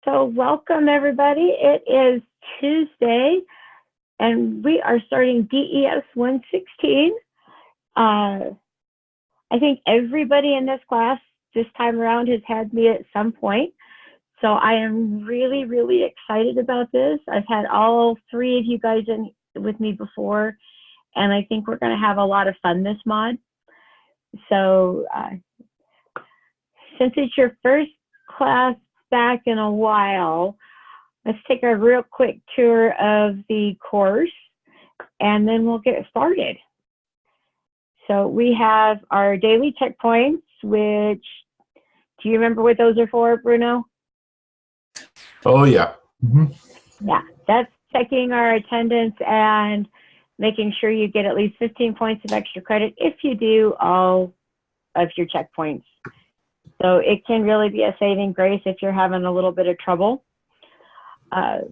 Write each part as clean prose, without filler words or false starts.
So welcome everybody. It is Tuesday and we are starting DES116. I think everybody in this class this time around has had me at some point. So I am really, really excited about this. I've had all three of you guys in with me before, and I think we're going to have a lot of fun this mod. So since it's your first class back in a while, let's take a real quick tour of the course and then we'll get started. So we have our daily checkpoints, which, do you remember what those are for, Bruno? Oh, yeah. Yeah, that's checking our attendance and making sure you get at least 15 points of extra credit if you do all of your checkpoints. So it can really be a saving grace if you're having a little bit of trouble. The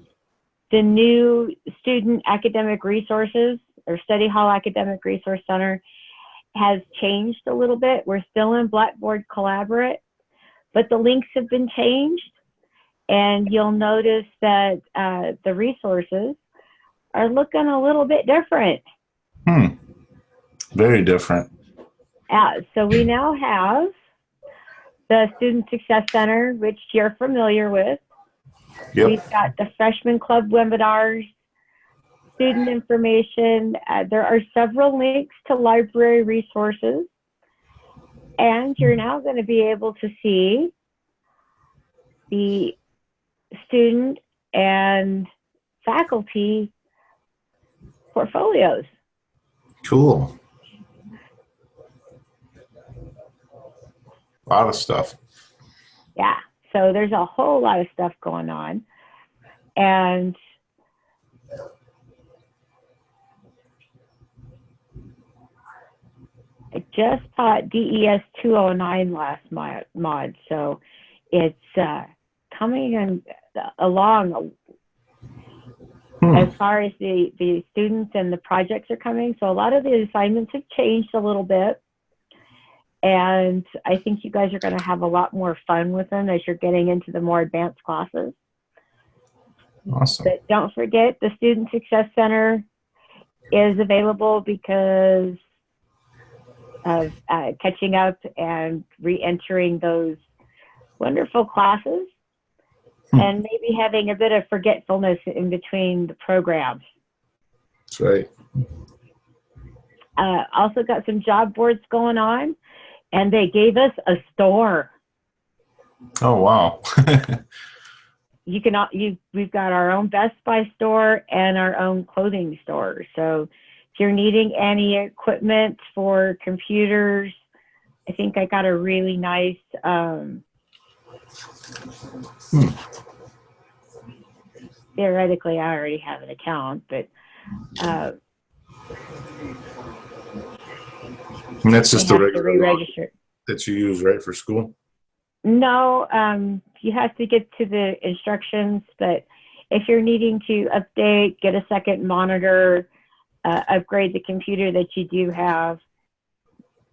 new Student Academic Resources or Study Hall Academic Resource Center has changed a little bit. We're still in Blackboard Collaborate, but the links have been changed. And you'll notice that the resources are looking a little bit different. Very different. So we now have the Student Success Center, which you're familiar with. Yep. We've got the Freshman Club webinars, student information. There are several links to library resources. And you're now going to be able to see the student and faculty portfolios. Cool. A lot of stuff. Yeah, so there's a whole lot of stuff going on. And I just taught DES116 last mod, so it's coming along as far as the students and the projects are coming. So a lot of the assignments have changed a little bit. And I think you guys are going to have a lot more fun with them as you're getting into the more advanced classes. Awesome. But don't forget, the Student Success Center is available because of catching up and re-entering those wonderful classes and maybe having a bit of forgetfulness in between the programs. That's right. Also got some job boards going on, and they gave us a store. Oh, wow. We've got our own Best Buy store and our own clothing store. So if you're needing any equipment for computers, I think I got a really nice theoretically I already have an account, but and that's just the regular re-register that you use, right, for school? No, you have to get to the instructions, but if you're needing to update, get a second monitor, upgrade the computer that you do have,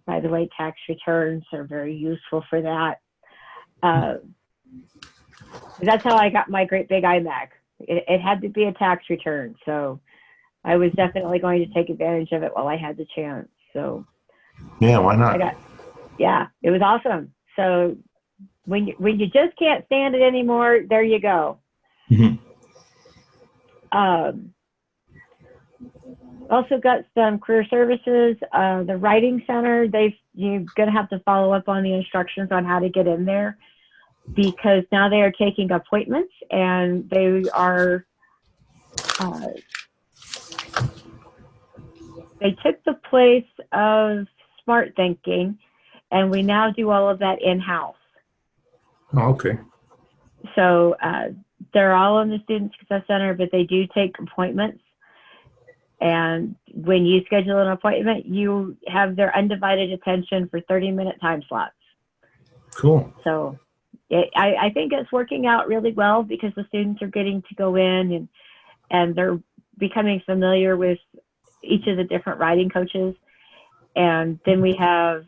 by the way, tax returns are very useful for that. That's how I got my great big iMac. It had to be a tax return, so I was definitely going to take advantage of it while I had the chance. So yeah, why not? Yeah, it was awesome. So when you just can't stand it anymore, there you go. Also got some career services. The writing center, you're gonna have to follow up on the instructions on how to get in there, because now they are taking appointments and they are they took the place of Smart Thinking, and we now do all of that in-house. Oh, okay. So they're all in the Student Success Center, but they do take appointments. And when you schedule an appointment, you have their undivided attention for 30-minute time slots. Cool. So I think it's working out really well because the students are getting to go in and they're becoming familiar with each of the different writing coaches. And then we have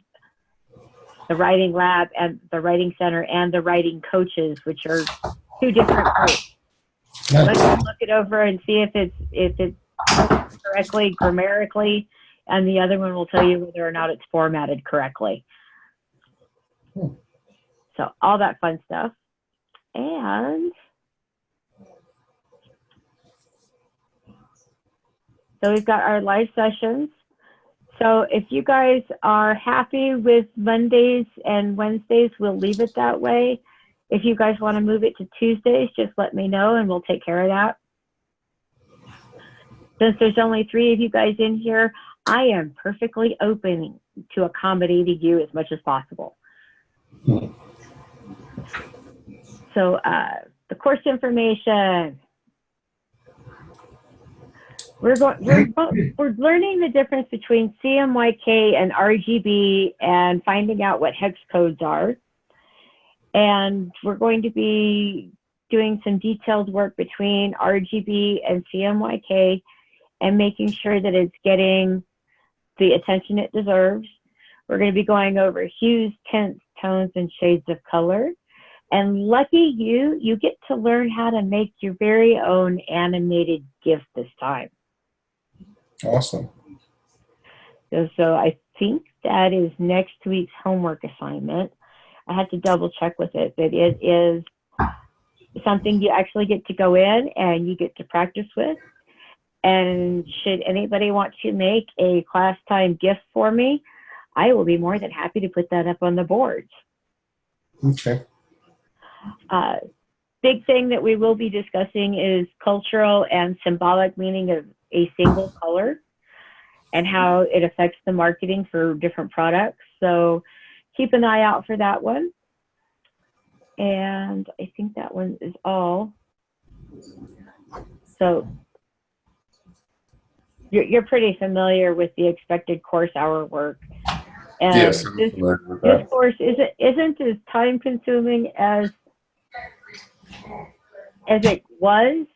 the writing lab and the writing center and the writing coaches, which are two different groups. One Nice. will look it over and see if it's correctly grammatically, and the other one will tell you whether or not it's formatted correctly. So all that fun stuff. And so we've got our live sessions. So if you guys are happy with Mondays and Wednesdays, we'll leave it that way. If you guys want to move it to Tuesdays, just let me know and we'll take care of that. Since there's only 3 of you guys in here, I am perfectly open to accommodating you as much as possible. So the course information. We're learning the difference between CMYK and RGB and finding out what hex codes are. And we're going to be doing some detailed work between RGB and CMYK and making sure that it's getting the attention it deserves. We're going to be going over hues, tints, tones, and shades of color. And lucky you, you get to learn how to make your very own animated GIF this time. Awesome. So I think that is next week's homework assignment. I have to double check with it, but it is something you actually get to go in and you get to practice with. And should anybody want to make a class time GIF for me, I will be more than happy to put that up on the boards. Okay. Big thing that we will be discussing is cultural and symbolic meaning of a single color and how it affects the marketing for different products. So keep an eye out for that one. And I think that one is all. So you're pretty familiar with the expected course hour work. And Yes, this course isn't as time consuming as it was,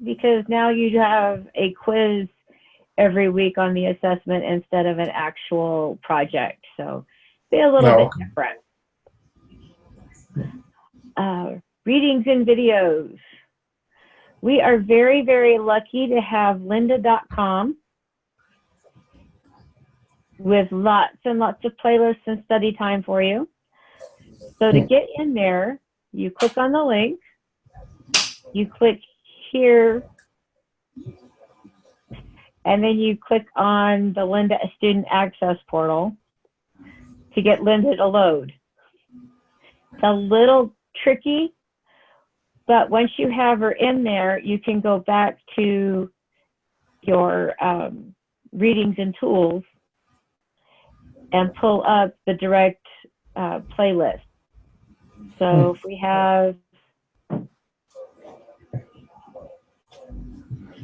because now you have a quiz every week on the assessment instead of an actual project. So be a little bit different. Readings and videos. We are very, very lucky to have lynda.com with lots and lots of playlists and study time for you. So to get in there, you click on the link, you click here, and then you click on the Lynda Student Access portal to get Lynda to load. It's a little tricky, but once you have her in there, you can go back to your readings and tools and pull up the direct playlist. So if we have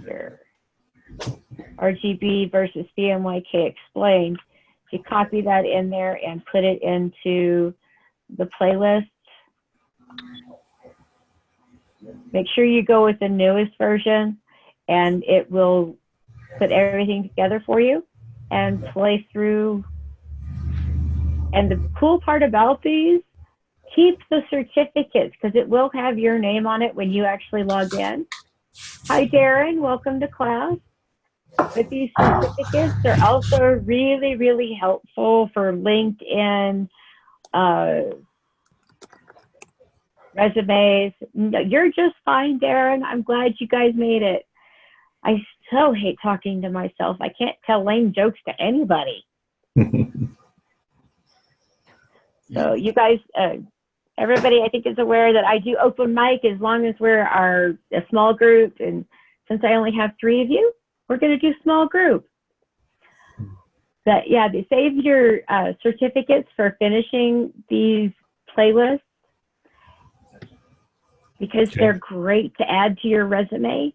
here, RGB versus CMYK explained, if you copy that in there and put it into the playlist, make sure you go with the newest version and it will put everything together for you and play through. And the cool part about these, keep the certificates because it will have your name on it when you actually log in. Hi, Darren. Welcome to class. But these certificates are also really, really helpful for LinkedIn, resumes. No, you're just fine, Darren. I'm glad you guys made it. I so hate talking to myself. I can't tell lame jokes to anybody. So you guys, everybody I think is aware that I do open mic as long as we're a small group. And since I only have 3 of you, we're going to do small group. But yeah, save your certificates for finishing these playlists because they're great to add to your resume.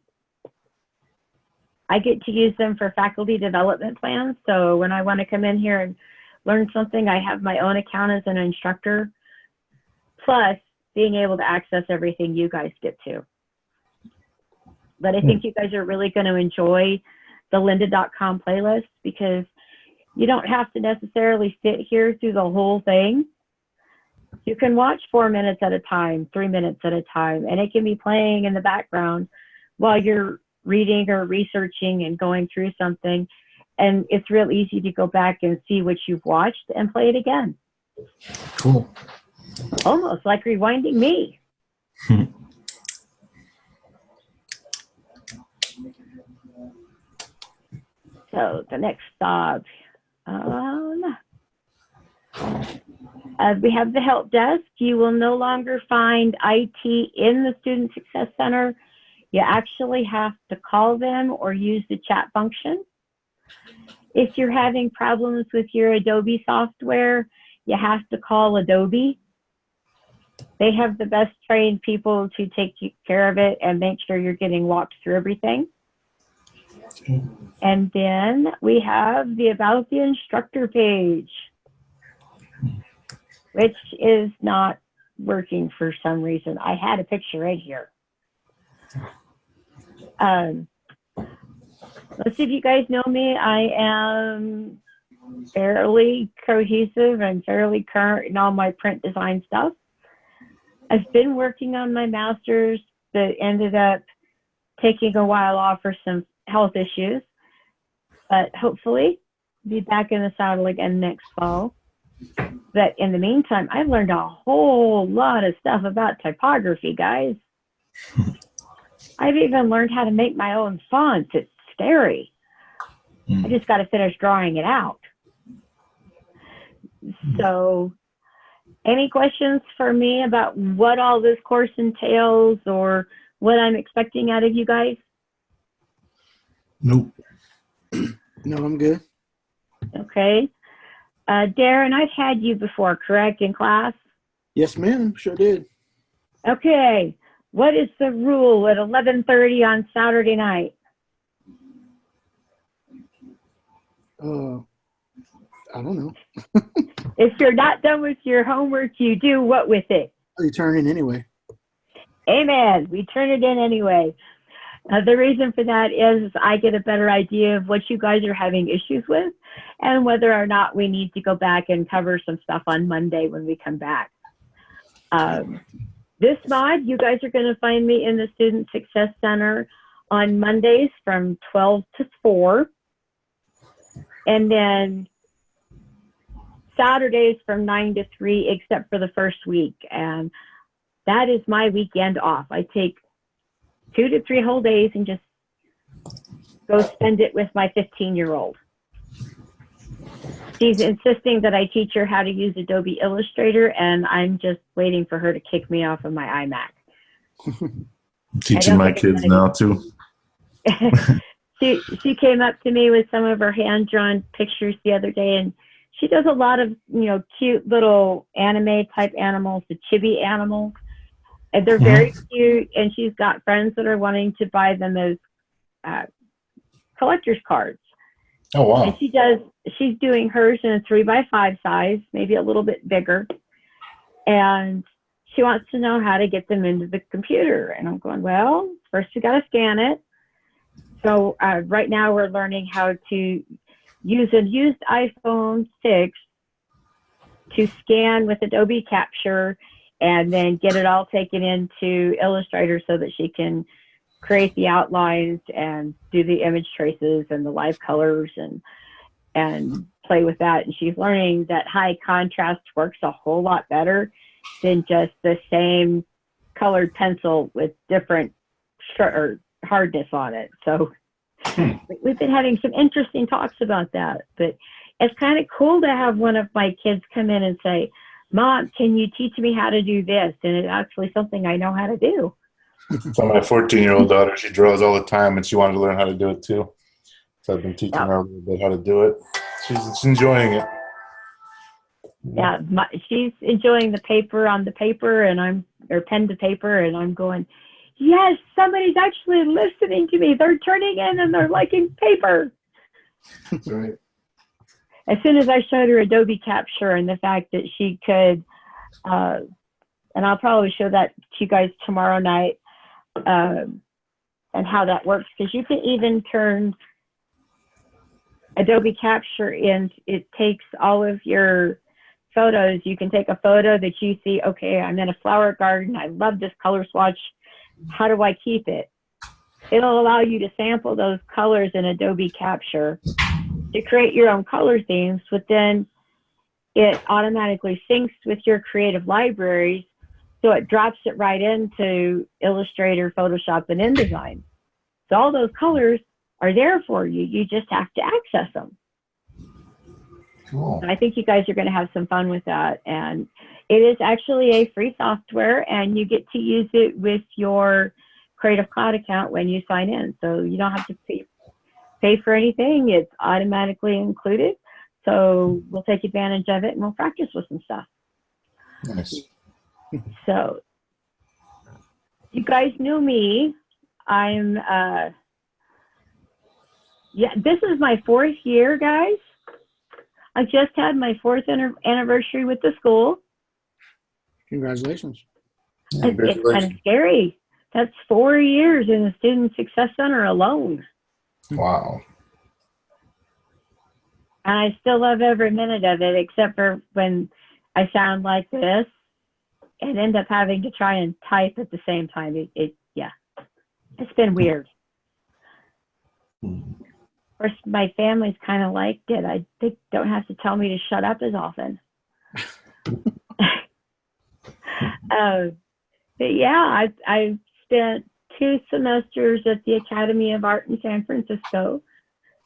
I get to use them for faculty development plans. So when I want to come in here and learn something, I have my own account as an instructor, plus being able to access everything you guys get to. But I think you guys are really going to enjoy the lynda.com playlist because you don't have to necessarily sit here through the whole thing. You can watch 4 minutes at a time, 3 minutes at a time, and it can be playing in the background while you're reading or researching and going through something. And it's real easy to go back and see what you've watched and play it again. Cool. Almost like rewinding me. So the next stop, we have the help desk. You will no longer find IT in the Student Success Center. You actually have to call them or use the chat function. If you're having problems with your Adobe software, you have to call Adobe. They have the best trained people to take care of it and make sure you're getting walked through everything. And then we have the About the Instructor page, which is not working for some reason. I had a picture right here. Let's see if you guys know me. I am fairly cohesive and fairly current in all my print design stuff. I've been working on my master's, but ended up taking a while off for some health issues. But hopefully, be back in the saddle again next fall. But in the meantime, I've learned a whole lot of stuff about typography, guys. I've even learned how to make my own fonts. It's scary. I just got to finish drawing it out. So, any questions for me about what all this course entails or what I'm expecting out of you guys? Nope. No, I'm good. Okay. Darren, I've had you before, correct, in class? Yes, ma'am. Sure did. Okay. What is the rule at 11:30 on Saturday night? I don't know. If you're not done with your homework, you do what with it? You turn in anyway. Amen. We turn it in anyway. The reason for that is I get a better idea of what you guys are having issues with and whether or not we need to go back and cover some stuff on Monday when we come back. This mod, you guys are going to find me in the Student Success Center on Mondays from 12 to 4. And then Saturdays from 9 to 3, except for the first week. And that is my weekend off. I take 2 to 3 whole days and just go spend it with my 15-year-old. She's insisting that I teach her how to use Adobe Illustrator, and I'm just waiting for her to kick me off of my iMac. Teaching my kids now too. She came up to me with some of her hand-drawn pictures the other day, and she does a lot of, cute little anime type animals, the chibi animals. And they're very cute, and she's got friends that are wanting to buy them as collector's cards. Oh, wow. And she's doing hers in a 3x5 size, maybe a little bit bigger. And she wants to know how to get them into the computer. And I'm going, well, first we got to scan it. So right now we're learning how to use a used iPhone 6 to scan with Adobe Capture and then get it all taken into Illustrator so that she can create the outlines and do the image traces and the live colors and play with that. And she's learning that high contrast works a whole lot better than just the same colored pencil with different hardness on it. So we've been having some interesting talks about that, but it's kind of cool to have one of my kids come in and say, Mom, can you teach me how to do this? And it's actually something I know how to do. So my 14-year-old daughter, she draws all the time, and she wanted to learn how to do it too. So I've been teaching her a little bit how to do it. She's enjoying it. Yeah, she's enjoying the paper on the paper, and or pen to paper, and I'm going, yes, somebody's actually listening to me. They're turning in and they're liking paper. That's right. As soon as I showed her Adobe Capture and the fact that she could, and I'll probably show that to you guys tomorrow night, and how that works, because you can even turn Adobe Capture in. It takes all of your photos, you can take a photo that you see, okay, I'm in a flower garden. I love this color swatch. How do I keep it? It'll allow you to sample those colors in Adobe Capture to create your own color themes, but then it automatically syncs with your creative libraries. So it drops it right into Illustrator, Photoshop, and InDesign. So all those colors are there for you. You just have to access them. Cool. And I think you guys are going to have some fun with that. And it is actually a free software, and you get to use it with your Creative Cloud account when you sign in. So you don't have to pay for anything. It's automatically included. So we'll take advantage of it and we'll practice with some stuff. Nice. So you guys knew me. I'm, yeah, this is my 4th year, guys. I just had my 4th anniversary with the school. Congratulations. It's kind of scary. That's 4 years in the Student Success Center alone. Wow. And I still love every minute of it, except for when I sound like this and end up having to try and type at the same time. Yeah, it's been weird. Of course, my family's kind of liked it. They don't have to tell me to shut up as often. But yeah, I've spent 2 semesters at the Academy of Art in San Francisco,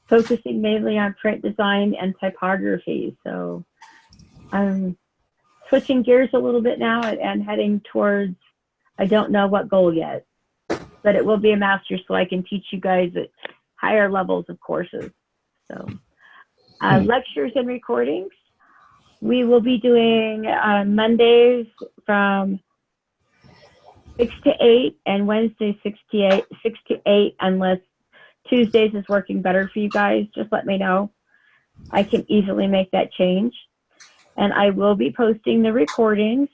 focusing mainly on print design and typography. So I'm switching gears a little bit now and heading towards, I don't know what goal yet, but it will be a master's so I can teach you guys at higher levels of courses. So lectures and recordings, we will be doing Mondays from 6 to 8 and Wednesdays 6 to 8, unless Tuesdays is working better for you guys. Just let me know. I can easily make that change. And I will be posting the recordings.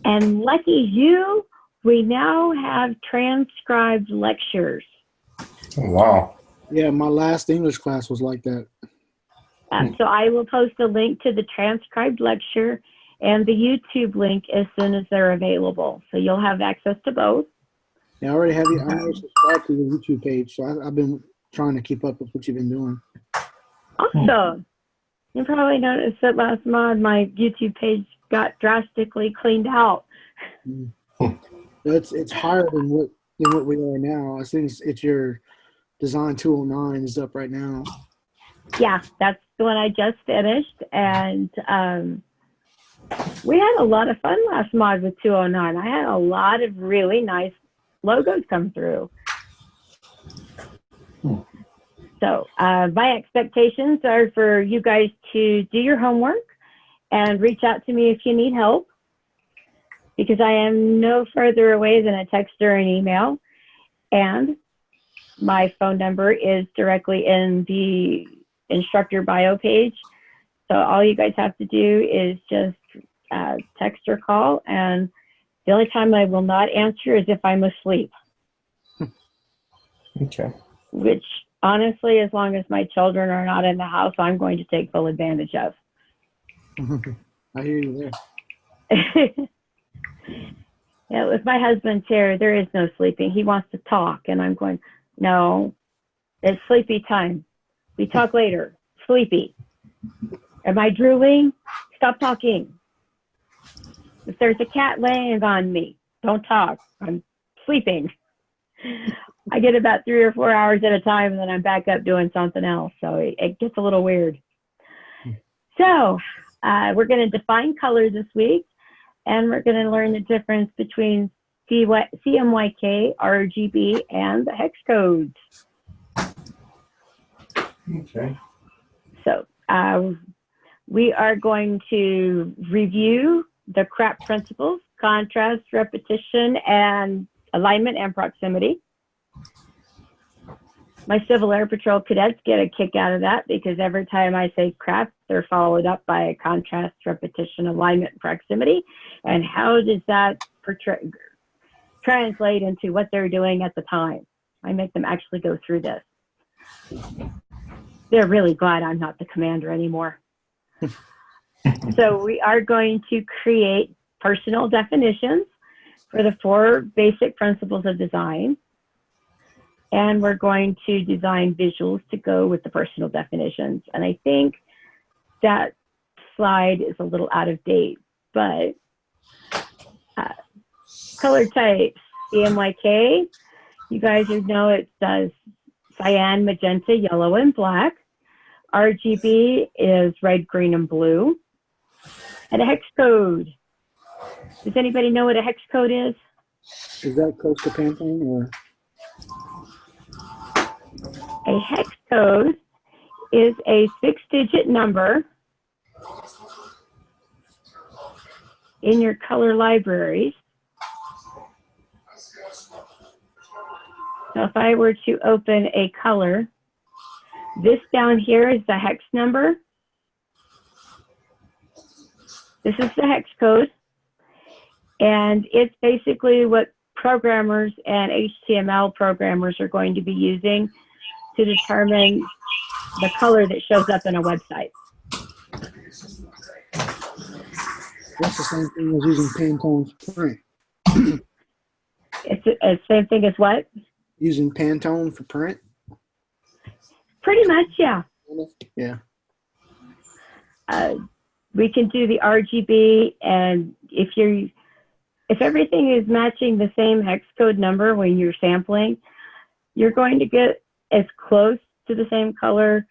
And lucky you, we now have transcribed lectures. Wow. Yeah, my last English class was like that. So I will post a link to the transcribed lecture and the YouTube link as soon as they're available. So you'll have access to both. Yeah, I already have you. I'm already subscribed to the YouTube page, so I've been trying to keep up with what you've been doing. Awesome. You probably noticed that last month my YouTube page got drastically cleaned out. It's higher than what we are now. I think it's your Design 209 is up right now. Yeah, that's the one I just finished, and we had a lot of fun last mod with 209. I had a lot of really nice logos come through. So my expectations are for you guys to do your homework and reach out to me if you need help, because I am no further away than a text or an email. And my phone number is directly in the instructor bio page. So all you guys have to do is just text or call. And the only time I will not answer is if I'm asleep. Okay. Which, honestly, as long as my children are not in the house, I'm going to take full advantage of. I hear you there. Yeah, with my husband's here, there is no sleeping. He wants to talk, and I'm going, no, it's sleepy time. We talk later. Sleepy. Am I drooling? Stop talking. If there's a cat laying on me, don't talk. I'm sleeping. I get about 3 or 4 hours at a time, and then I'm back up doing something else. So it gets a little weird. So we're going to define color this week, and we're going to learn the difference between CMYK, RGB, and the hex codes. Okay. So we are going to review the CRAP principles: contrast, repetition, and alignment and proximity. My Civil Air Patrol cadets get a kick out of that, because every time I say CRAP, they're followed up by a contrast, repetition, alignment, and proximity. And how does that translate into what they're doing at the time? I make them actually go through this. They're really glad I'm not the commander anymore. So we are going to create personal definitions for the 4 basic principles of design. And we're going to design visuals to go with the personal definitions. And I think that slide is a little out of date, but color types, CMYK, you guys know it does cyan, magenta, yellow, and black. RGB is red, green, and blue. And a hex code. Does anybody know what a hex code is? Is that close to Pantone or? A hex code is a 6-digit number in your color libraries. So if I were to open a color, this down here is the hex number. This is the hex code. And it's basically what programmers and HTML programmers are going to be using to determine the color that shows up in a website. That's the same thing as using Pantone for print. It's the same thing as what? Using Pantone for print? Pretty much, yeah. Yeah. We can do the RGB, and if everything is matching the same hex code number when you're sampling, you're going to get as close to the same color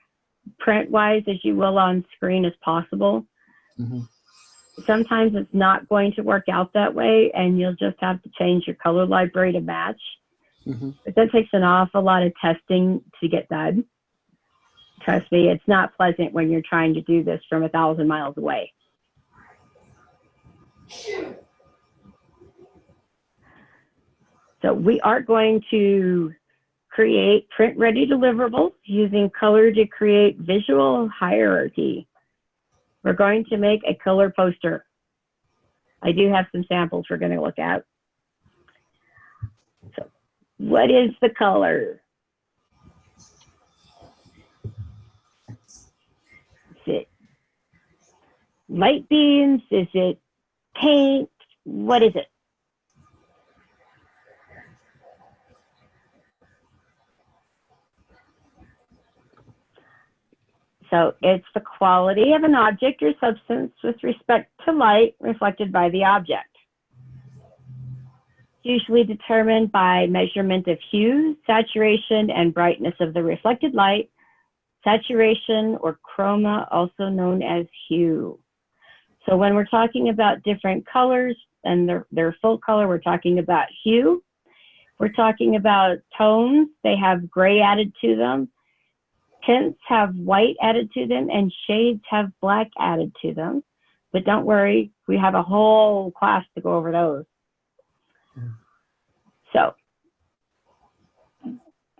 print-wise as you will on screen as possible. Mm-hmm. Sometimes it's not going to work out that way, and you'll just have to change your color library to match. Mm-hmm. But that takes an awful lot of testing to get done. Trust me, it's not pleasant when you're trying to do this from 1,000 miles away. So we are going to create print-ready deliverables using color to create visual hierarchy. We're going to make a color poster. I do have some samples we're going to look at. So what is the color? Is it light beams? Is it paint? What is it? So it's the quality of an object or substance with respect to light reflected by the object. Usually determined by measurement of hue, saturation, and brightness of the reflected light. Saturation or chroma, also known as hue. So when we're talking about different colors and their full color, we're talking about hue. We're talking about tones. They have gray added to them. Tints have white added to them, and shades have black added to them. But don't worry, we have a whole class to go over those. So,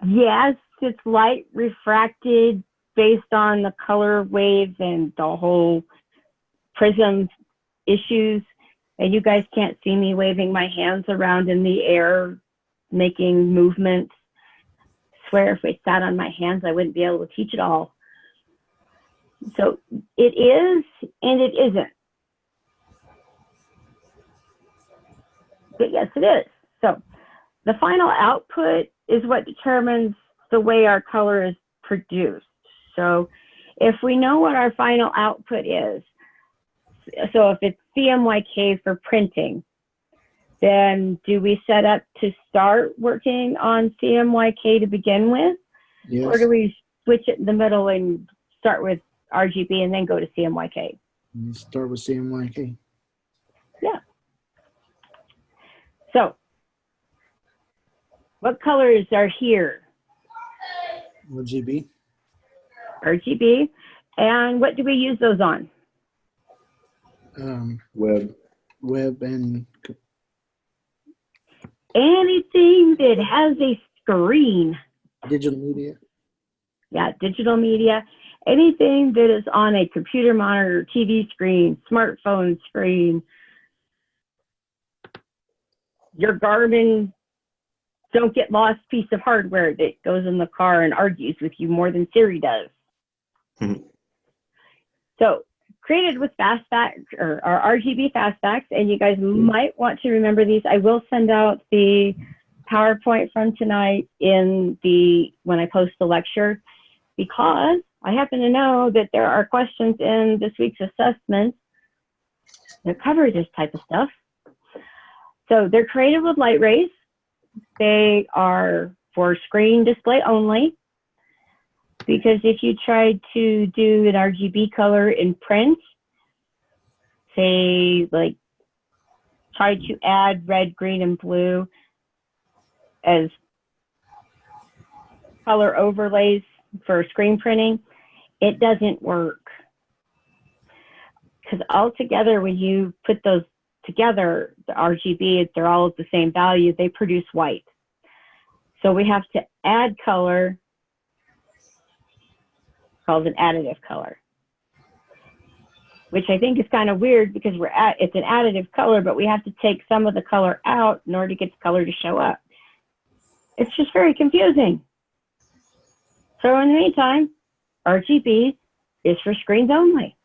yes, it's light refracted based on the color waves and the whole prism issues. And you guys can't see me waving my hands around in the air, making movements. Swear if I sat on my hands, I wouldn't be able to teach it all. So it is and it isn't. But yes, it is. So the final output is what determines the way our color is produced. So if we know what our final output is, so if it's CMYK for printing, then do we set up to start working on CMYK to begin with? Yes. Or do we switch it in the middle and start with RGB and then go to CMYK? You start with CMYK. Yeah. So what colors are here? RGB. RGB. And what do we use those on? Web. And Anything that has a screen. digital media. Yeah, digital media. Anything that is on a computer monitor, TV screen, smartphone screen, your Garmin don't get lost piece of hardware that goes in the car and argues with you more than Siri does. Mhm. So created with fastbacks or RGB fastbacks, and you guys might want to remember these. I will send out the PowerPoint from tonight when I post the lecture, because I happen to know that there are questions in this week's assessment that cover this type of stuff. So they're created with light rays. They are for screen display only, because if you tried to do an RGB color in print, say like try to add red, green, and blue as color overlays for screen printing, it doesn't work. Because altogether, when you put those together, the RGB, they're all at the same value, they produce white. So we have to add color, called an additive color, which I think is kind of weird because it's an additive color, but we have to take some of the color out in order to get the color to show up. It's just very confusing. So in the meantime, RGB is for screens only.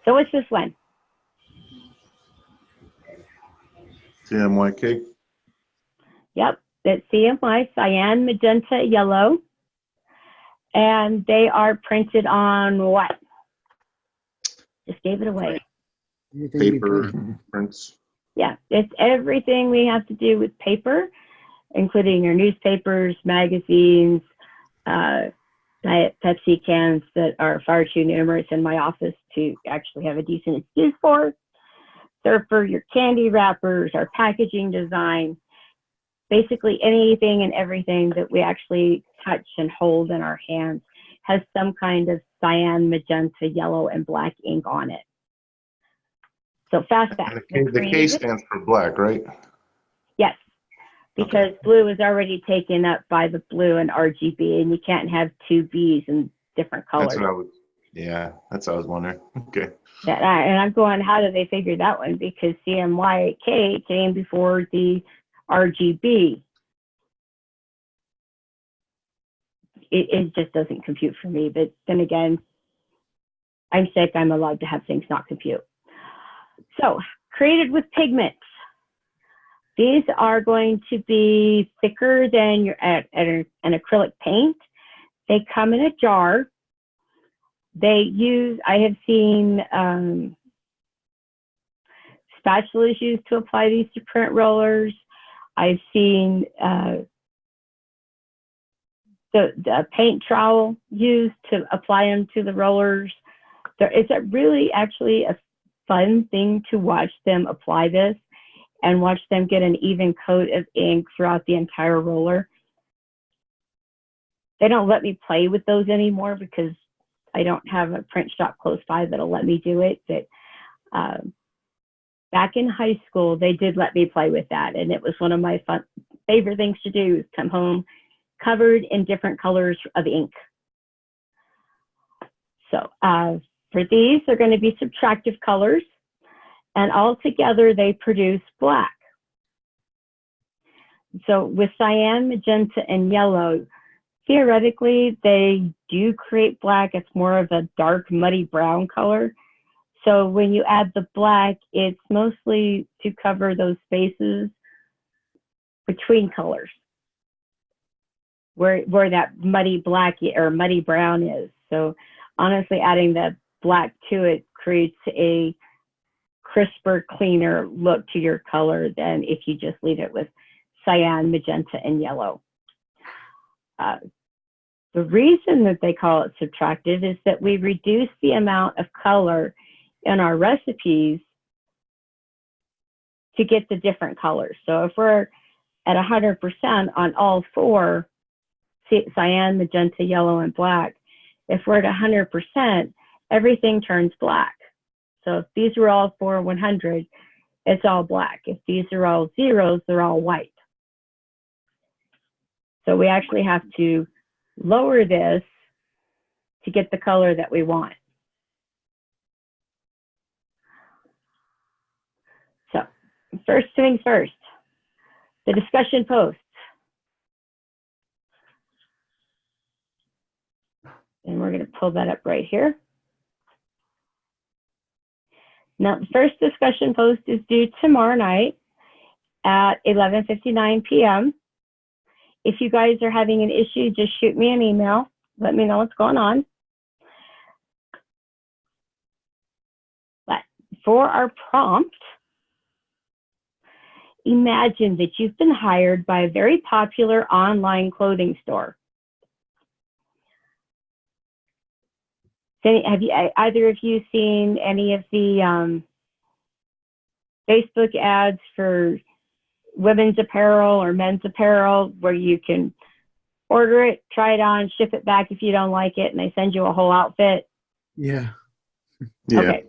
So what's this one? CMYK. Yep, that's CMY, cyan, magenta, yellow. And they are printed on what? Just gave it away. Paper prints. Yeah, it's everything we have to do with paper, including your newspapers, magazines, Diet Pepsi cans that are far too numerous in my office to actually have a decent excuse for. They're for your candy wrappers, our packaging design, basically anything and everything that we actually touch and hold in our hands has some kind of cyan, magenta, yellow, and black ink on it. So fastback. The K stands for black, right? Yes, because blue is already taken up by the blue and RGB, and you can't have two Bs in different colors. That's what I was, yeah, that's what I was wondering. Okay. And I'm going, how did they figure that one? Because CMYK came before the RGB. It just doesn't compute for me. But then again, I'm sick. I'm allowed to have things not compute. So, created with pigments. These are going to be thicker than an acrylic paint. They come in a jar. I have seen spatulas used to apply these to print rollers. I've seen the paint trowel used to apply them to the rollers. It's really actually a fun thing to watch them apply this and watch them get an even coat of ink throughout the entire roller. They don't let me play with those anymore because I don't have a print shop close by that'll let me do it. But back in high school, they did let me play with that. And it was one of my favorite things to do, is come home covered in different colors of ink. So for these, they're going to be subtractive colors. And all together, they produce black. So with cyan, magenta, and yellow, theoretically, they do create black. It's more of a dark, muddy brown color. So when you add the black, it's mostly to cover those spaces between colors, where that muddy black or muddy brown is. So honestly, adding the black to it creates a crisper, cleaner look to your color than if you just leave it with cyan, magenta, and yellow. The reason that they call it subtractive is that we reduce the amount of color in our recipes to get the different colors. So if we're at 100% on all four, cyan, magenta, yellow, and black, if we're at 100%, everything turns black. So if these are all 100, it's all black. If these are all zeros, they're all white. So we actually have to lower this to get the color that we want. So first things first, the discussion posts. And we're going to pull that up right here. Now, the first discussion post is due tomorrow night at 11:59 p.m. If you guys are having an issue, just shoot me an email. Let me know what's going on. But for our prompt, imagine that you've been hired by a very popular online clothing store. So have either of you seen any of the Facebook ads for women's apparel or men's apparel where you can order it, try it on, ship it back if you don't like it, and they send you a whole outfit? Yeah. Yeah. Okay.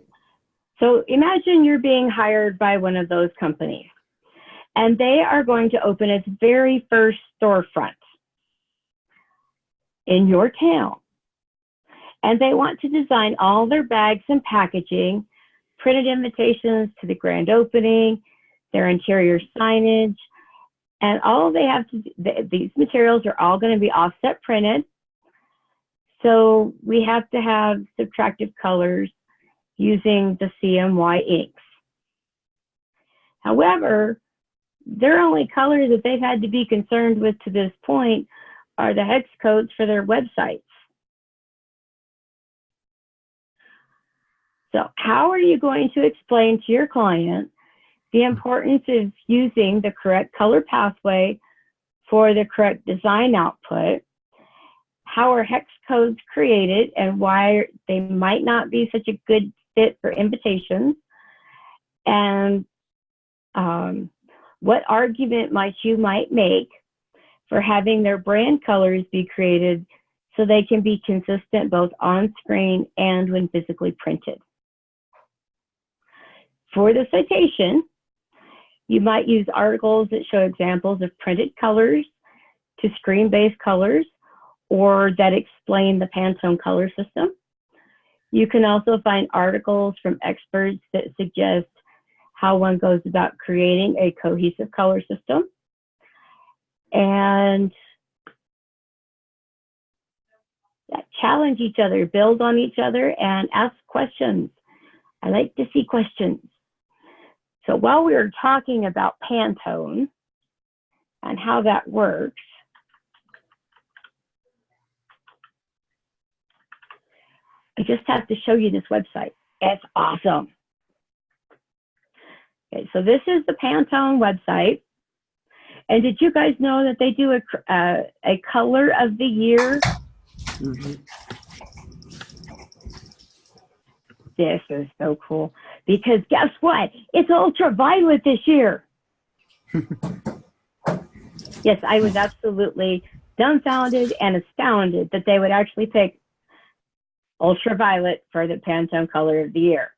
So imagine you're being hired by one of those companies, and they are going to open its very first storefront in your town. And they want to design all their bags and packaging, printed invitations to the grand opening, their interior signage, and all they have to do, these materials are all going to be offset printed. So we have to have subtractive colors using the CMY inks. However, their only colors that they've had to be concerned with to this point are the hex codes for their websites. So how are you going to explain to your client the importance of using the correct color pathway for the correct design output? How are hex codes created and why they might not be such a good fit for invitations? And what argument might you make for having their brand colors be created so they can be consistent both on screen and when physically printed? For the citation, you might use articles that show examples of printed colors to screen-based colors or that explain the Pantone color system. You can also find articles from experts that suggest how one goes about creating a cohesive color system. And challenge each other, build on each other, and ask questions. I like to see questions. So while we were talking about Pantone and how that works, I just have to show you this website. It's awesome. Okay, so this is the Pantone website. And did you guys know that they do a color of the year? Mm-hmm. This is so cool because guess what? It's ultraviolet this year. Yes, I was absolutely dumbfounded and astounded that they would actually pick ultraviolet for the Pantone color of the year.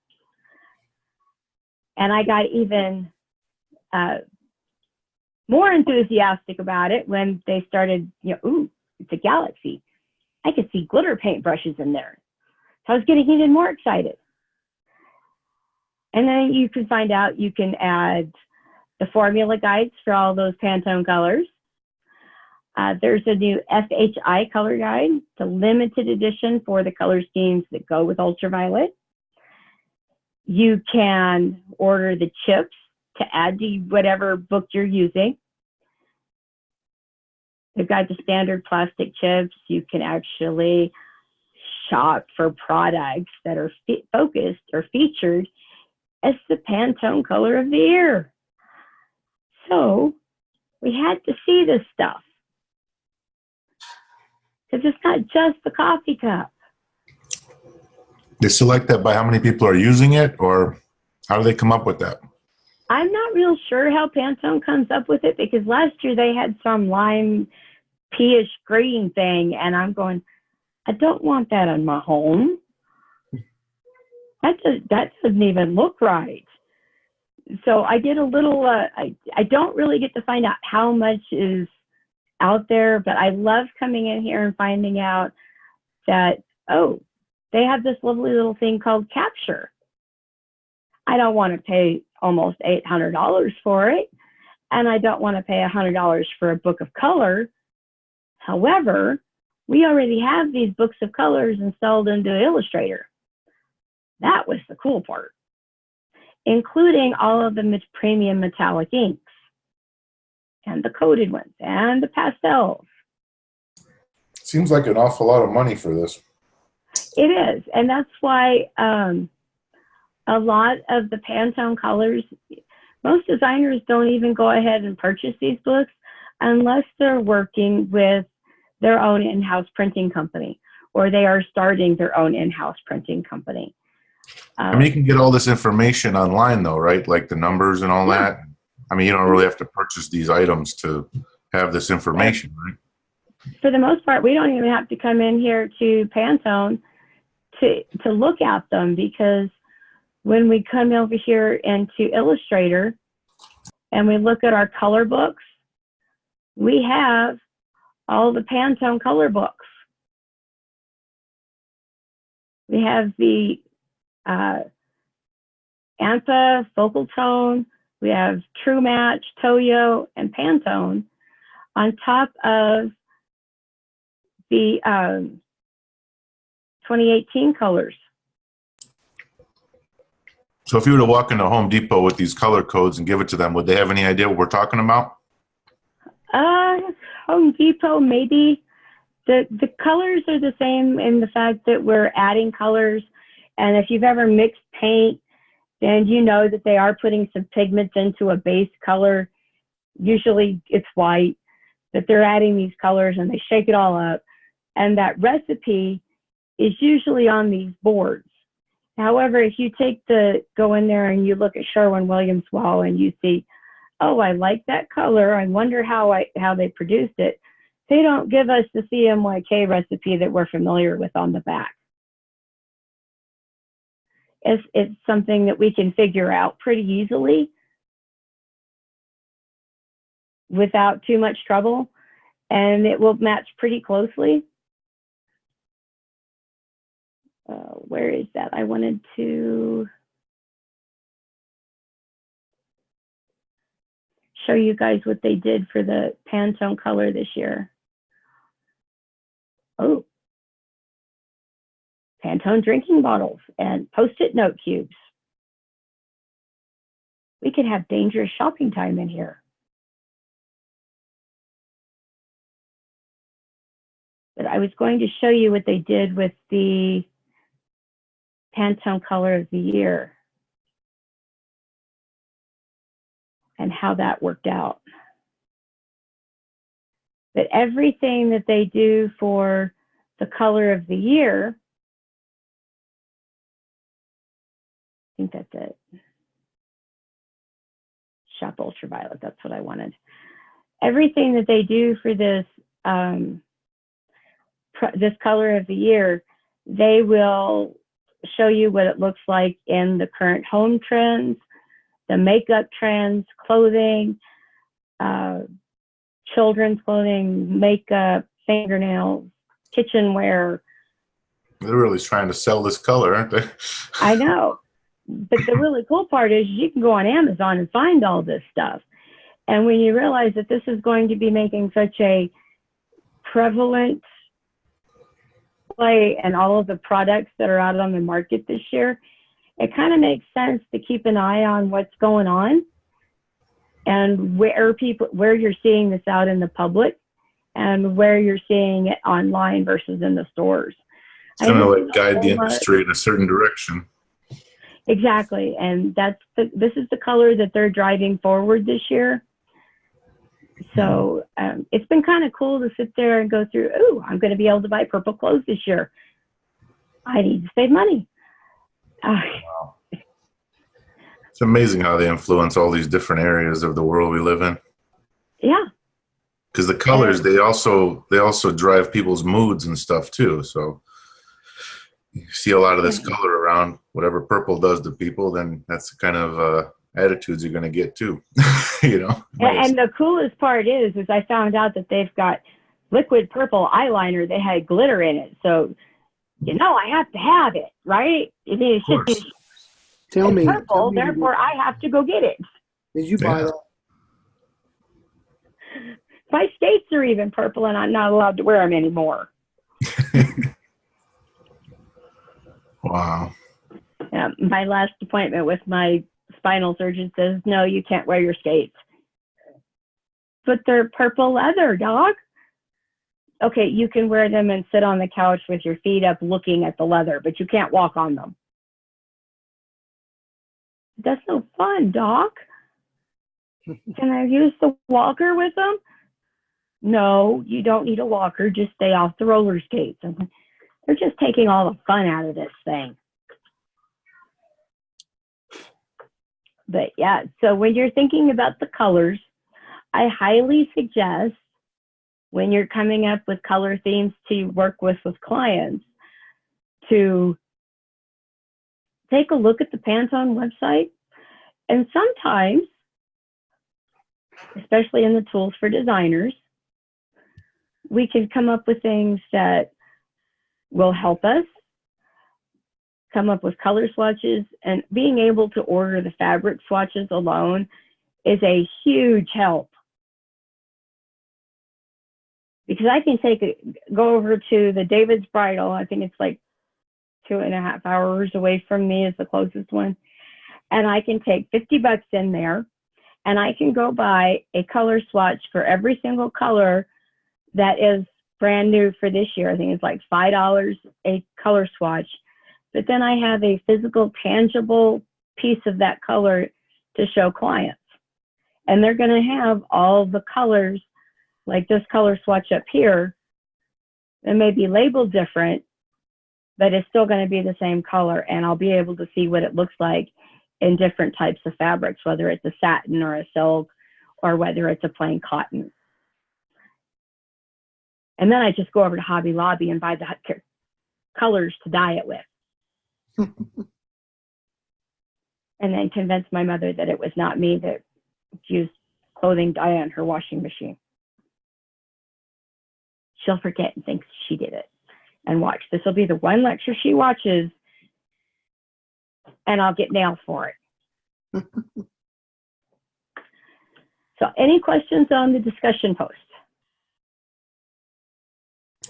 And I got even more enthusiastic about it when they started, ooh, it's a galaxy. I could see glitter paint brushes in there. So I was getting even more excited. And then you can find out, you can add the formula guides for all those Pantone colors. There's a new FHI color guide, the limited edition for the color schemes that go with ultraviolet. You can order the chips to add to whatever book you're using. They've got the standard plastic chips. You can actually shop for products that are focused or featured as the Pantone color of the year. So we had to see this stuff because it's not just the coffee cup. They select that by how many people are using it, or how do they come up with that? I'm not real sure how Pantone comes up with it because last year they had some lime peaish green thing, and I'm going, I don't want that in my home. That doesn't even look right. So I did a little, I don't really get to find out how much is out there, but I love coming in here and finding out that, oh, they have this lovely little thing called Capture. I don't want to pay almost $800 for it, and I don't want to pay $100 for a book of color. However, we already have these books of colors installed into Illustrator. That was the cool part. including all of the premium metallic inks and the coated ones and the pastels. Seems like an awful lot of money for this. It is, and that's why a lot of the Pantone colors, most designers don't even go ahead and purchase these books unless they're working with their own in-house printing company, or they are starting their own in-house printing company. I mean, you can get all this information online, though, right? Like the numbers and all that. I mean, you don't really have to purchase these items to have this information, right? For the most part, we don't even have to come in here to Pantone to look at them, because when we come over here into Illustrator and we look at our color books, we have all the Pantone color books. We have the ANPA, Focal Tone, we have True Match, Toyo, and Pantone on top of the 2018 colors. So if you were to walk into Home Depot with these color codes and give it to them, would they have any idea what we're talking about? Home Depot, maybe. The colors are the same in the fact that we're adding colors. And if you've ever mixed paint, then you know that they are putting some pigments into a base color. Usually it's white, that they're adding these colors and they shake it all up. And that recipe is usually on these boards. However, if you go in there and you look at Sherwin-Williams wall and you see, oh, I like that color, I wonder how they produced it, they don't give us the CMYK recipe that we're familiar with on the back. It's something that we can figure out pretty easily without too much trouble, and it will match pretty closely. Where is that? I wanted to show you guys what they did for the Pantone color this year. Oh, Pantone drinking bottles and Post-it note cubes. We could have dangerous shopping time in here. But I was going to show you what they did with the Pantone color of the year and how that worked out. But everything that they do for the color of the year, I think that's it. Shop Ultraviolet, that's what I wanted. Everything that they do for this this color of the year, they will show you what it looks like in the current home trends, the makeup trends, clothing, children's clothing, makeup, fingernails, kitchenware. They're really trying to sell this color, aren't they? I know. But the really cool part is you can go on Amazon and find all this stuff. And when you realize that this is going to be making such a prevalent play in all of the products that are out on the market this year, it kind of makes sense to keep an eye on what's going on and where you're seeing this out in the public and where you're seeing it online versus in the stores. It's going to like guide the industry in a certain direction. Exactly, and this is the color that they're driving forward this year. So it's been kind of cool to sit there and go through, oh, I'm going to be able to buy purple clothes this year. I need to save money. Wow. It's amazing how they influence all these different areas of the world we live in. Yeah. Because the colors, they also drive people's moods and stuff too. So you see a lot of this color around. Whatever purple does to people, then that's the kind of attitudes you're going to get too. You know. And the coolest part is I found out that they've got liquid purple eyeliner that had glitter in it. So, you know, I have to have it, right? It's purple, therefore I have to go get it. Did you buy that? My skates are even purple, and I'm not allowed to wear them anymore. Wow. My last appointment with my spinal surgeon says, no, you can't wear your skates. But they're purple leather, dog. Okay, you can wear them and sit on the couch with your feet up looking at the leather, but you can't walk on them. That's no fun, doc. Can I use the walker with them? No, you don't need a walker. Just stay off the roller skates. And they're just taking all the fun out of this thing. But yeah, so when you're thinking about the colors, I highly suggest when you're coming up with color themes to work with clients to take a look at the Pantone website. And sometimes, especially in the tools for designers, we can come up with things that will help us come up with color swatches, and being able to order the fabric swatches alone is a huge help. Because I can go over to the David's Bridal, I think it's like 2.5 hours away from me is the closest one, and I can take $50 in there, and I can go buy a color swatch for every single color that is brand new for this year. I think it's like $5 a color swatch. But then I have a physical, tangible piece of that color to show clients. And they're going to have all the colors, like this color swatch up here. It may be labeled different, but it's still going to be the same color. And I'll be able to see what it looks like in different types of fabrics, whether it's a satin or a silk, or whether it's a plain cotton. And then I just go over to Hobby Lobby and buy the colors to dye it with. And then convince my mother that it was not me that used clothing dye on her washing machine. She'll forget and think she did it. And watch, this will be the one lecture she watches, and I'll get nailed for it. So any questions on the discussion post?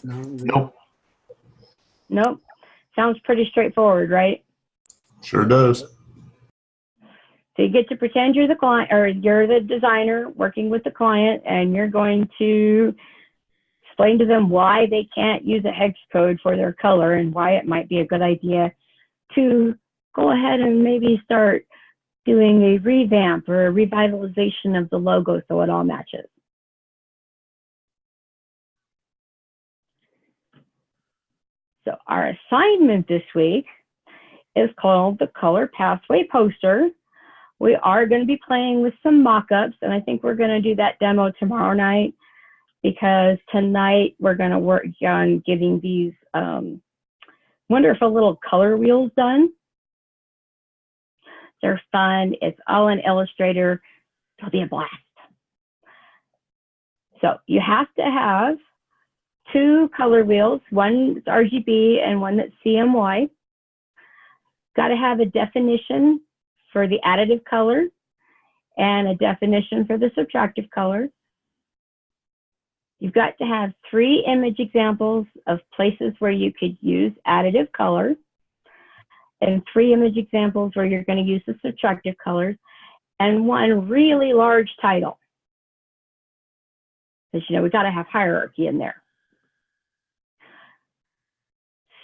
Nope. Nope. Sounds pretty straightforward, right? Sure does. So you get to pretend you're the client, or you're the designer working with the client, and you're going to explain to them why they can't use a hex code for their color and why it might be a good idea to go ahead and maybe start doing a revamp or a revitalization of the logo so it all matches. So our assignment this week is called the Color Pathway Poster. We are going to be playing with some mock-ups, and I think we're going to do that demo tomorrow night, because tonight we're going to work on getting these wonderful little color wheels done. They're fun. It's all in Illustrator. It'll be a blast. So you have to have 2 color wheels, one that's RGB and one that's CMY. Got to have a definition for the additive color and a definition for the subtractive color. You've got to have 3 image examples of places where you could use additive color, and 3 image examples where you're going to use the subtractive colors, and 1 really large title. Because, you know, we've got to have hierarchy in there.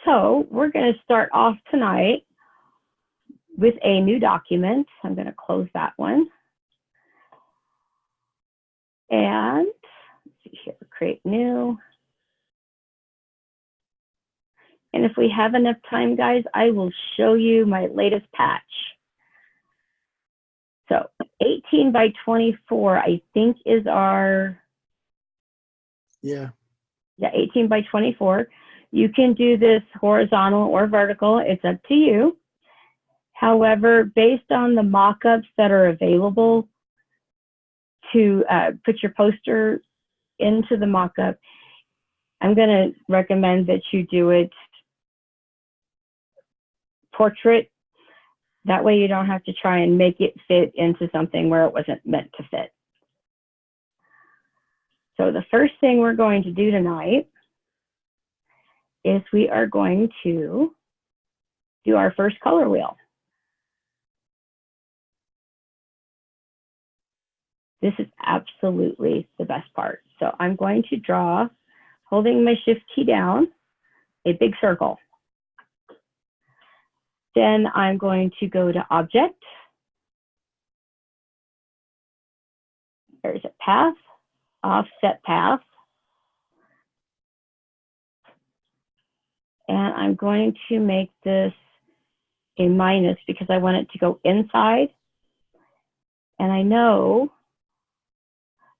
So we're going to start off tonight with a new document. I'm going to close that one. And let's see here, create new. And if we have enough time, guys, I will show you my latest patch. So 18 by 24, I think is our, Yeah. yeah, 18 by 24. You can do this horizontal or vertical. It's up to you. However, based on the mock-ups that are available to put your poster into the mock-up, I'm going to recommend that you do it portrait. That way you don't have to try and make it fit into something where it wasn't meant to fit. So the first thing we're going to do tonight is we are going to do our first color wheel. This is absolutely the best part. So I'm going to draw, holding my shift key down, a big circle. Then I'm going to go to Object. There's a path, offset path. And I'm going to make this a minus because I want it to go inside. And I know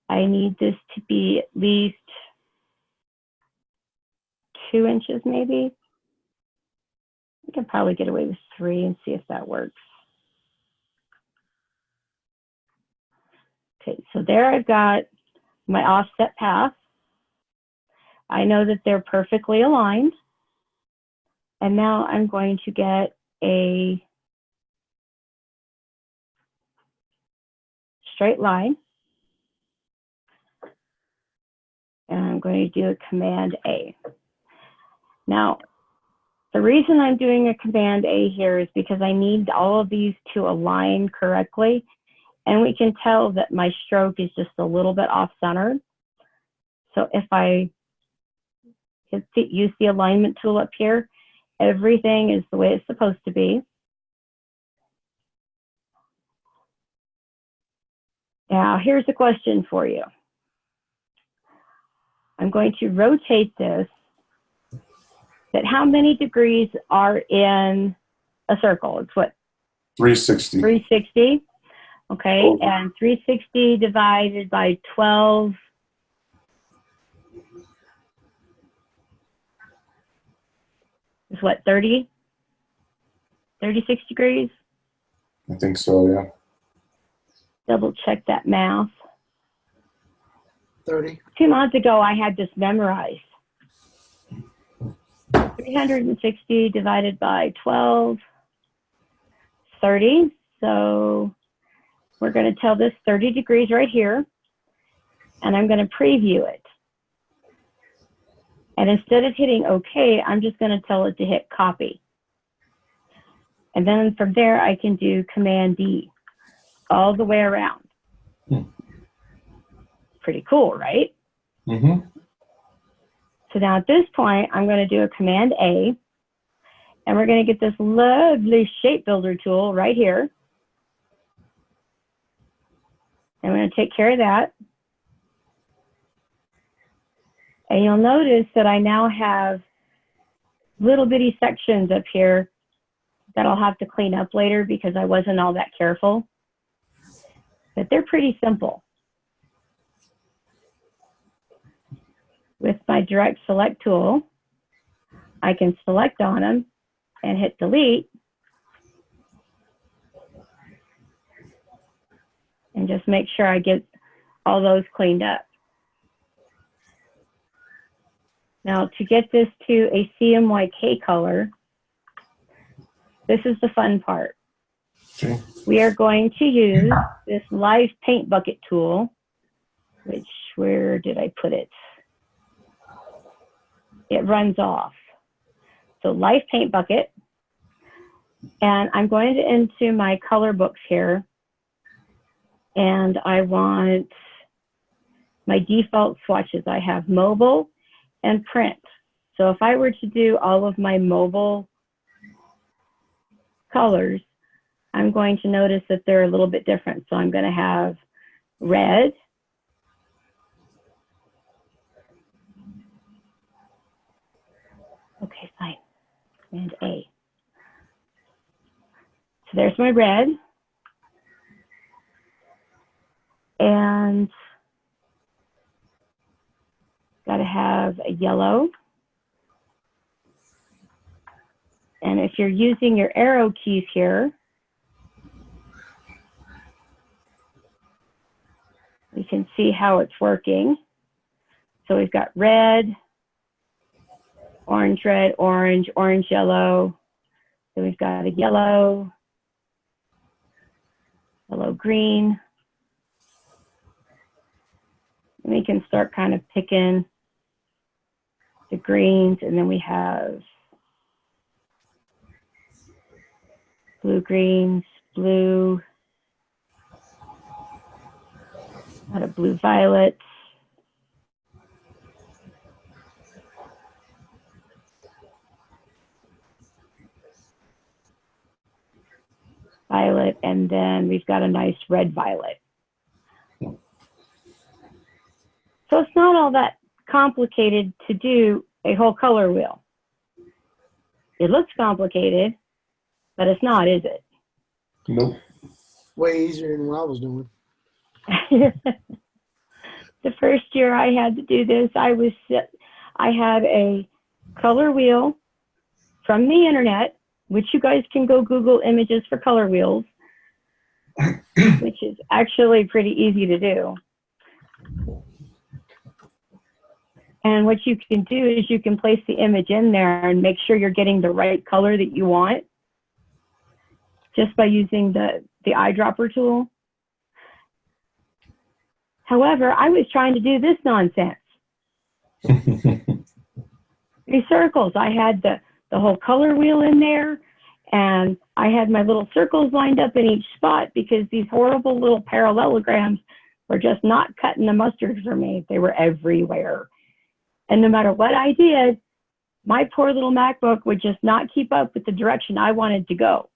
I need this to be at least 2 inches maybe. I can probably get away with 3 and see if that works. Okay, so there I've got my offset path. I know that they're perfectly aligned. And now I'm going to get a straight line. And I'm going to do a Command A. Now, the reason I'm doing a Command A here is because I need all of these to align correctly. And we can tell that my stroke is just a little bit off-centered. So if I use the alignment tool up here, everything is the way it's supposed to be. Now, here's a question for you. I'm going to rotate this. That how many degrees are in a circle? It's what? 360. 360. Okay, and 360 divided by 12 is what, 30? 36 degrees? I think so, yeah. Double check that math. 30. 2 months ago, I had this memorized. 360 divided by 12, 30. So we're going to tell this 30 degrees right here, and I'm going to preview it. And instead of hitting OK, I'm just going to tell it to hit copy. And then from there, I can do Command D all the way around. Pretty cool, right? Mm-hmm. So now at this point, I'm going to do a Command A, and we're going to get this lovely shape builder tool right here. I'm going to take care of that. And you'll notice that I now have little bitty sections up here that I'll have to clean up later because I wasn't all that careful. But they're pretty simple. With my direct select tool, I can select on them and hit delete. And just make sure I get all those cleaned up. Now, to get this to a CMYK color, this is the fun part. Okay. We are going to use this live paint bucket tool, which, where did I put it? It runs off. So live paint bucket. And I'm going into my color books here. And I want my default swatches. I have mobile and print. So if I were to do all of my mobile colors, I'm going to notice that they're a little bit different. So I'm going to have red, okay, fine, and A. So there's my red. And got to have a yellow. And if you're using your arrow keys here, you can see how it's working. So we've got red, orange, red, orange, orange, yellow. So we've got a yellow, yellow, green. And we can start kind of picking the greens, and then we have blue, greens, blue, A lot of blue violets. Violet, and then we've got a nice red violet. So it's not all that complicated to do a whole color wheel. It looks complicated, but it's not, is it? Nope. Way easier than what I was doing. The first year I had to do this, I had a color wheel from the internet, which you guys can go Google images for color wheels, which is actually pretty easy to do. And what you can do is you can place the image in there and make sure you're getting the right color that you want just by using the eyedropper tool. However, I was trying to do this nonsense. These circles, I had the whole color wheel in there, and I had my little circles lined up in each spot because these horrible little parallelograms were just not cutting the mustard for me. They were everywhere. And no matter what I did, my poor little MacBook would just not keep up with the direction I wanted to go.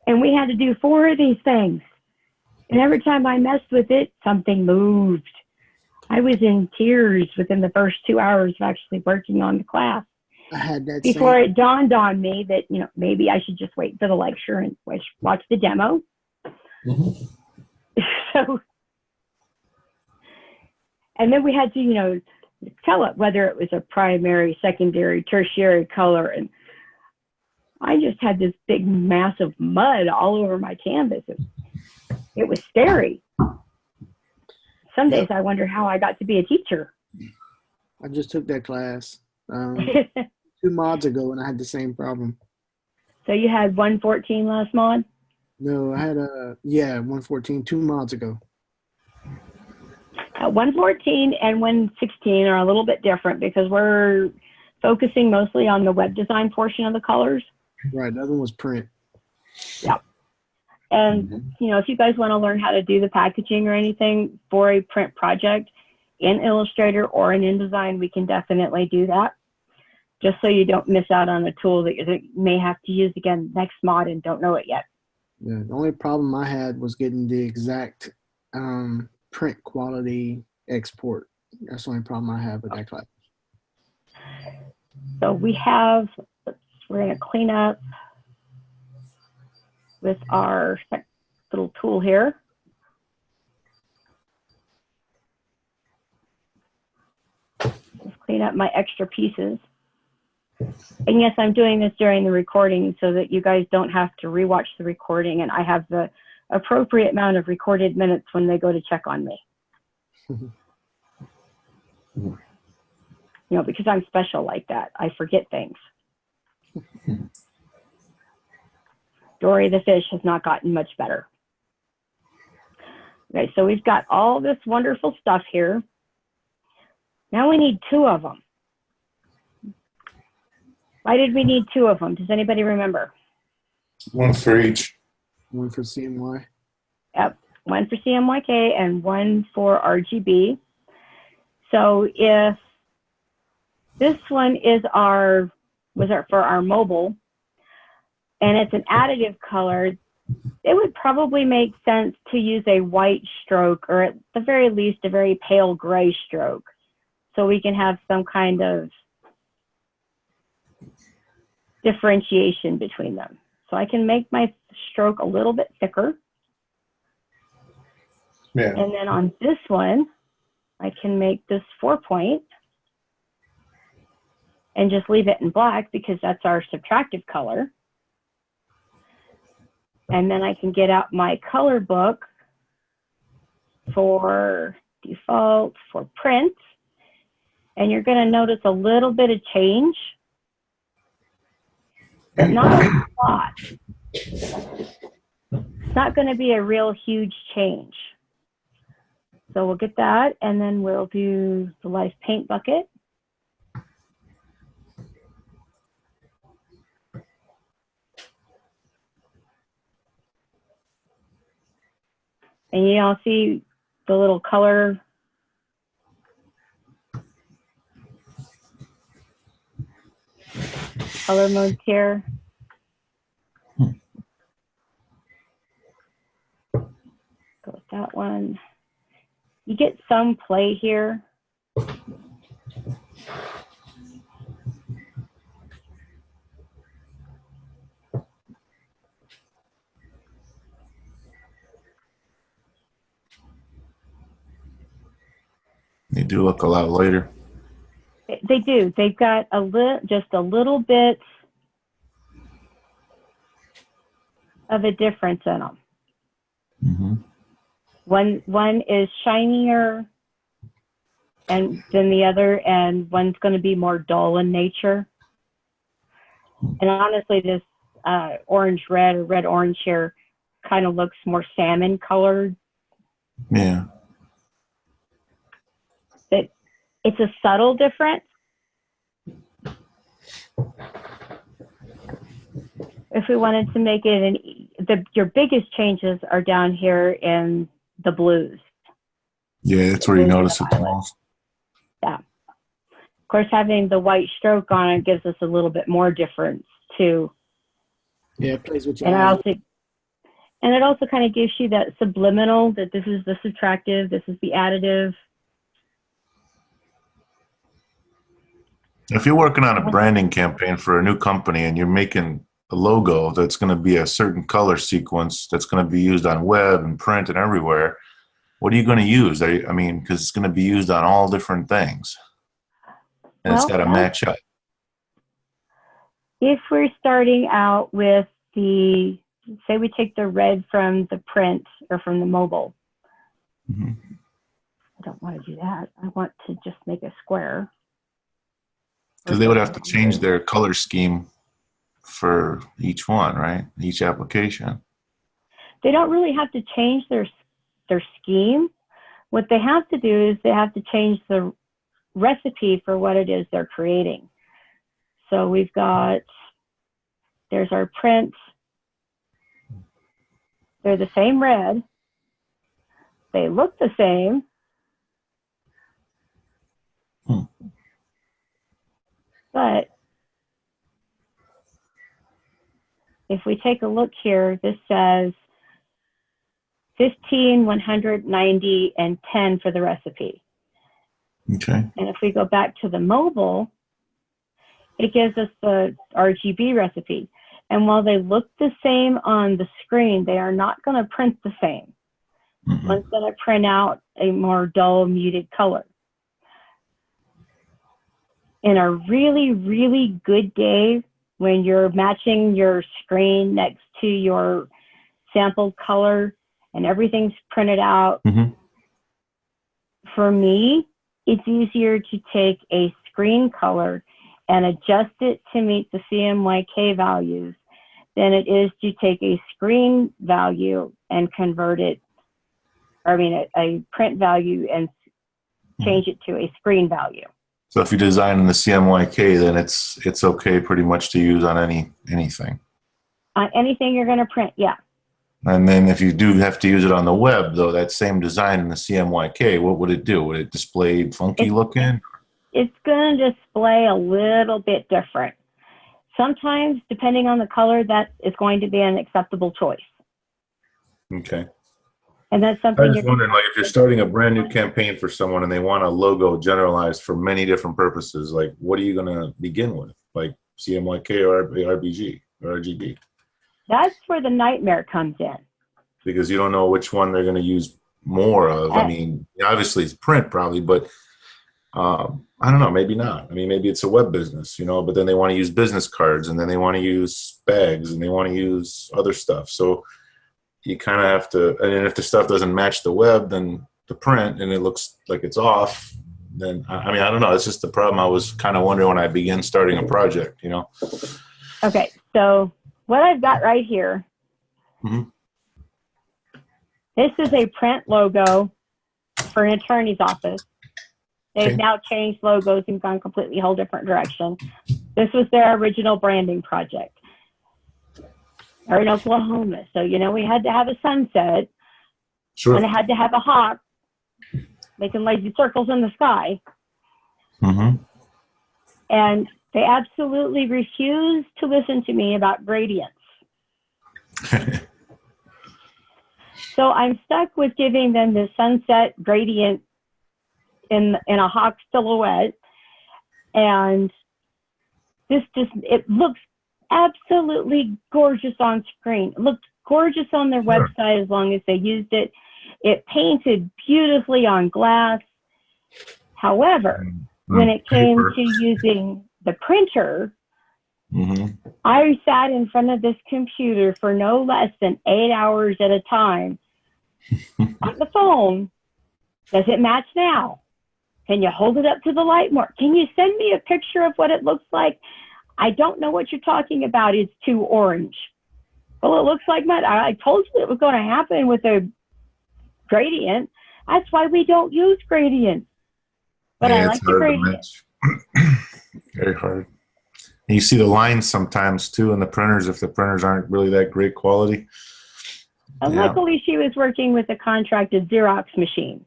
And we had to do 4 of these things. And every time I messed with it, something moved. I was in tears within the first 2 hours of actually working on the class. I had that Before it dawned on me that, you know, maybe I should just wait for the lecture and watch the demo. Mm-hmm. So, and then we had to, you know, tell it whether it was a primary, secondary, tertiary color. And I just had this big mass of mud all over my canvas. It was scary. Some days I wonder how I got to be a teacher. I just took that class 2 mods ago, and I had the same problem. So you had 114 last mod? No, I had 114 2 mods ago. 114 and 116 are a little bit different because we're focusing mostly on the web design portion of the colors. Right, the other one was print. Yeah. And, you know, if you guys want to learn how to do the packaging or anything for a print project in Illustrator or in InDesign, we can definitely do that. Just so you don't miss out on a tool that you may have to use again next mod and don't know it yet. Yeah, the only problem I had was getting the exact print quality export. That's the only problem I have with that class. So we have, we're going to clean up with our little tool here. Just clean up my extra pieces. And yes, I'm doing this during the recording so that you guys don't have to rewatch the recording, and I have the appropriate amount of recorded minutes when they go to check on me. You know, because I'm special like that. I forget things. Dory the fish has not gotten much better. Okay, so we've got all this wonderful stuff here. Now we need 2 of them. Why did we need 2 of them? Does anybody remember? 1 for each. 1 for CMY. Yep, 1 for CMYK and 1 for RGB. So if this one is for our mobile, and it's an additive color, it would probably make sense to use a white stroke, or at the very least a very pale gray stroke, so we can have some kind of differentiation between them. So I can make my stroke a little bit thicker. Yeah. And then on this one, I can make this 4-point and just leave it in black because that's our subtractive color. And then I can get out my color book for default for print. And you're going to notice a little bit of change, but not a lot. It's not going to be a real huge change. So we'll get that, and then we'll do the life paint bucket. And you all see the little color modes here. Go with that one. You get some play here. They do look a lot lighter. They do. They've got just a little bit of a difference in them. Mm-hmm. One is shinier than the other, and one's going to be more dull in nature. And honestly, this orange-red or red-orange here kind of looks more salmon colored. Yeah. It's a subtle difference. If we wanted to make it your biggest changes are down here in the blues. Yeah, that's where you notice it the most. Yeah. Of course, having the white stroke on it gives us a little bit more difference too. Yeah, it plays with your And eyes. it also kind of gives you that subliminal that this is the subtractive, this is the additive. If you're working on a branding campaign for a new company and you're making a logo that's going to be a certain color sequence that's going to be used on web and print and everywhere, what are you going to use? I mean, because it's going to be used on all different things. And it's got to match up. If we're starting out with say we take the red from the print or from the mobile. Mm-hmm. I don't want to do that. I want to just make a square. Because they would have to change their color scheme for each one, right? Each application. They don't really have to change their scheme. What they have to do is they have to change the recipe for what it is they're creating. So there's our print. They're the same red. They look the same. But if we take a look here, this says 15, 100, 90, and 10 for the recipe. Okay. And if we go back to the mobile, it gives us the RGB recipe. And while they look the same on the screen, they are not going to print the same. Mm-hmm. One's going to print out a more dull, muted color. In a really, really good day, when you're matching your screen next to your sampled color and everything's printed out, Mm-hmm. for me, it's easier to take a screen color and adjust it to meet the CMYK values than it is to take a screen value and convert it, a print value and change it to a screen value. So if you design in the CMYK, then it's okay pretty much to use on anything. Anything you're going to print, yeah. And then if you do have to use it on the web, though, that same design in the CMYK, what would it do? Would it display funky looking? It's going to display a little bit different. Sometimes, depending on the color, that is going to be an acceptable choice. Okay. And that's something I was just wondering, like, if you're starting a brand new campaign for someone and they want a logo generalized for many different purposes, like, what are you going to begin with? Like CMYK or RBG or RGB? That's where the nightmare comes in. Because you don't know which one they're going to use more of. I mean, obviously it's print probably, but I don't know, maybe not. I mean, maybe it's a web business, but then they want to use business cards and then they want to use bags and they want to use other stuff. So you kind of have to, and if the stuff doesn't match the web, then the print, and it looks like it's off, then, I mean, I don't know. It's just the problem I was kind of wondering when I began starting a project, Okay, so what I've got right here, Mm-hmm. This is a print logo for an attorney's office. They've Okay. now changed logos and gone completely whole different direction. This was their original branding project. They're in Oklahoma, so we had to have a sunset. Sure. And I had to have a hawk making lazy circles in the sky. Mm-hmm. And they absolutely refused to listen to me about gradients. So I'm stuck with giving them the sunset gradient in a hawk silhouette. And it looks absolutely gorgeous on screen. It looked gorgeous on their website as long as they used it. It painted beautifully on glass. However, when it came to using the printer, I sat in front of this computer for no less than 8 hours at a time on the phone. Does it match now? Can you hold it up to the light more? Can you send me a picture of what it looks like? I don't know what you're talking about. It's too orange. Well, it looks like mud. I told you it was going to happen with a gradient. That's why we don't use gradients. But I like the gradient. Very hard. And you see the lines sometimes too in the printers if the printers aren't really that great quality. And luckily, she was working with a contracted Xerox machine.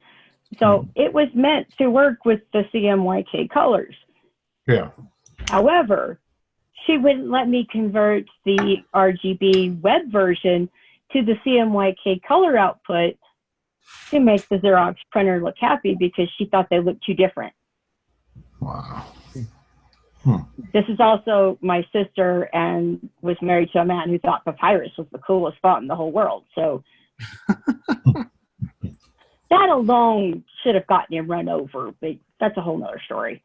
So it was meant to work with the CMYK colors. Yeah. However, she wouldn't let me convert the RGB web version to the CMYK color output to make the Xerox printer look happy because she thought they looked too different. Wow. This is also my sister and was married to a man who thought papyrus was the coolest font in the whole world. So that alone should have gotten him run over, but that's a whole nother story.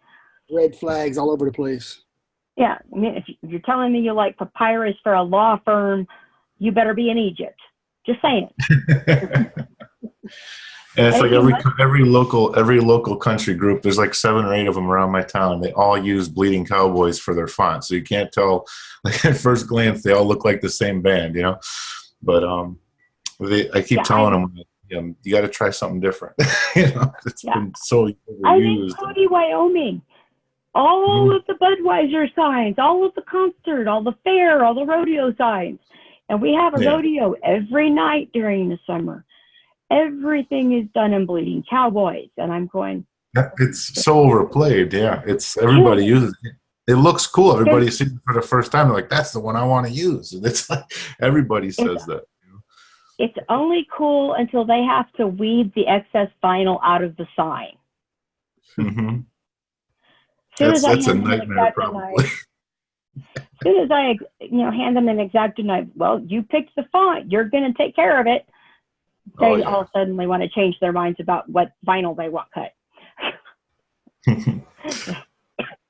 Red flags all over the place. Yeah, I mean, if you're telling me you like papyrus for a law firm, you better be in Egypt. Just saying. And it's like every local country group. There's like 7 or 8 of them around my town. They all use Bleeding Cowboys for their font, so you can't tell. Like at first glance, they all look like the same band, you know. But I keep telling them, you got to try something different. You know, it's been so overused. I'm in Cody, Wyoming. All of the Budweiser signs, all of the concert, all the fair, all the rodeo signs, and we have a rodeo every night during the summer. Everything is done in Bleeding Cowboys, and I'm going. It's so overplayed. Yeah, it's everybody uses it. It looks cool. Everybody sees it for the first time. They're like, "That's the one I want to use." And it's like everybody says that. You know? It's only cool until they have to weed the excess vinyl out of the sign. Mm-hmm. That's a nightmare, probably. As soon as I, hand them an X-Acto knife, well, you picked the font. You're going to take care of it. They all suddenly want to change their minds about what vinyl they want cut.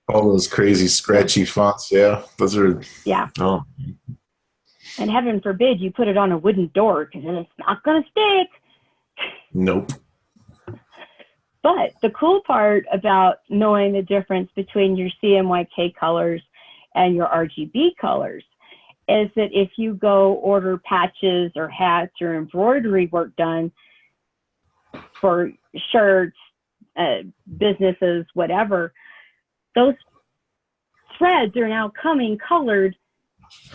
All those crazy scratchy fonts, those are. Yeah. Oh. And heaven forbid you put it on a wooden door because then it's not going to stick. Nope. But the cool part about knowing the difference between your CMYK colors and your RGB colors is that if you go order patches or hats or embroidery work done for shirts, businesses, whatever, those threads are now coming colored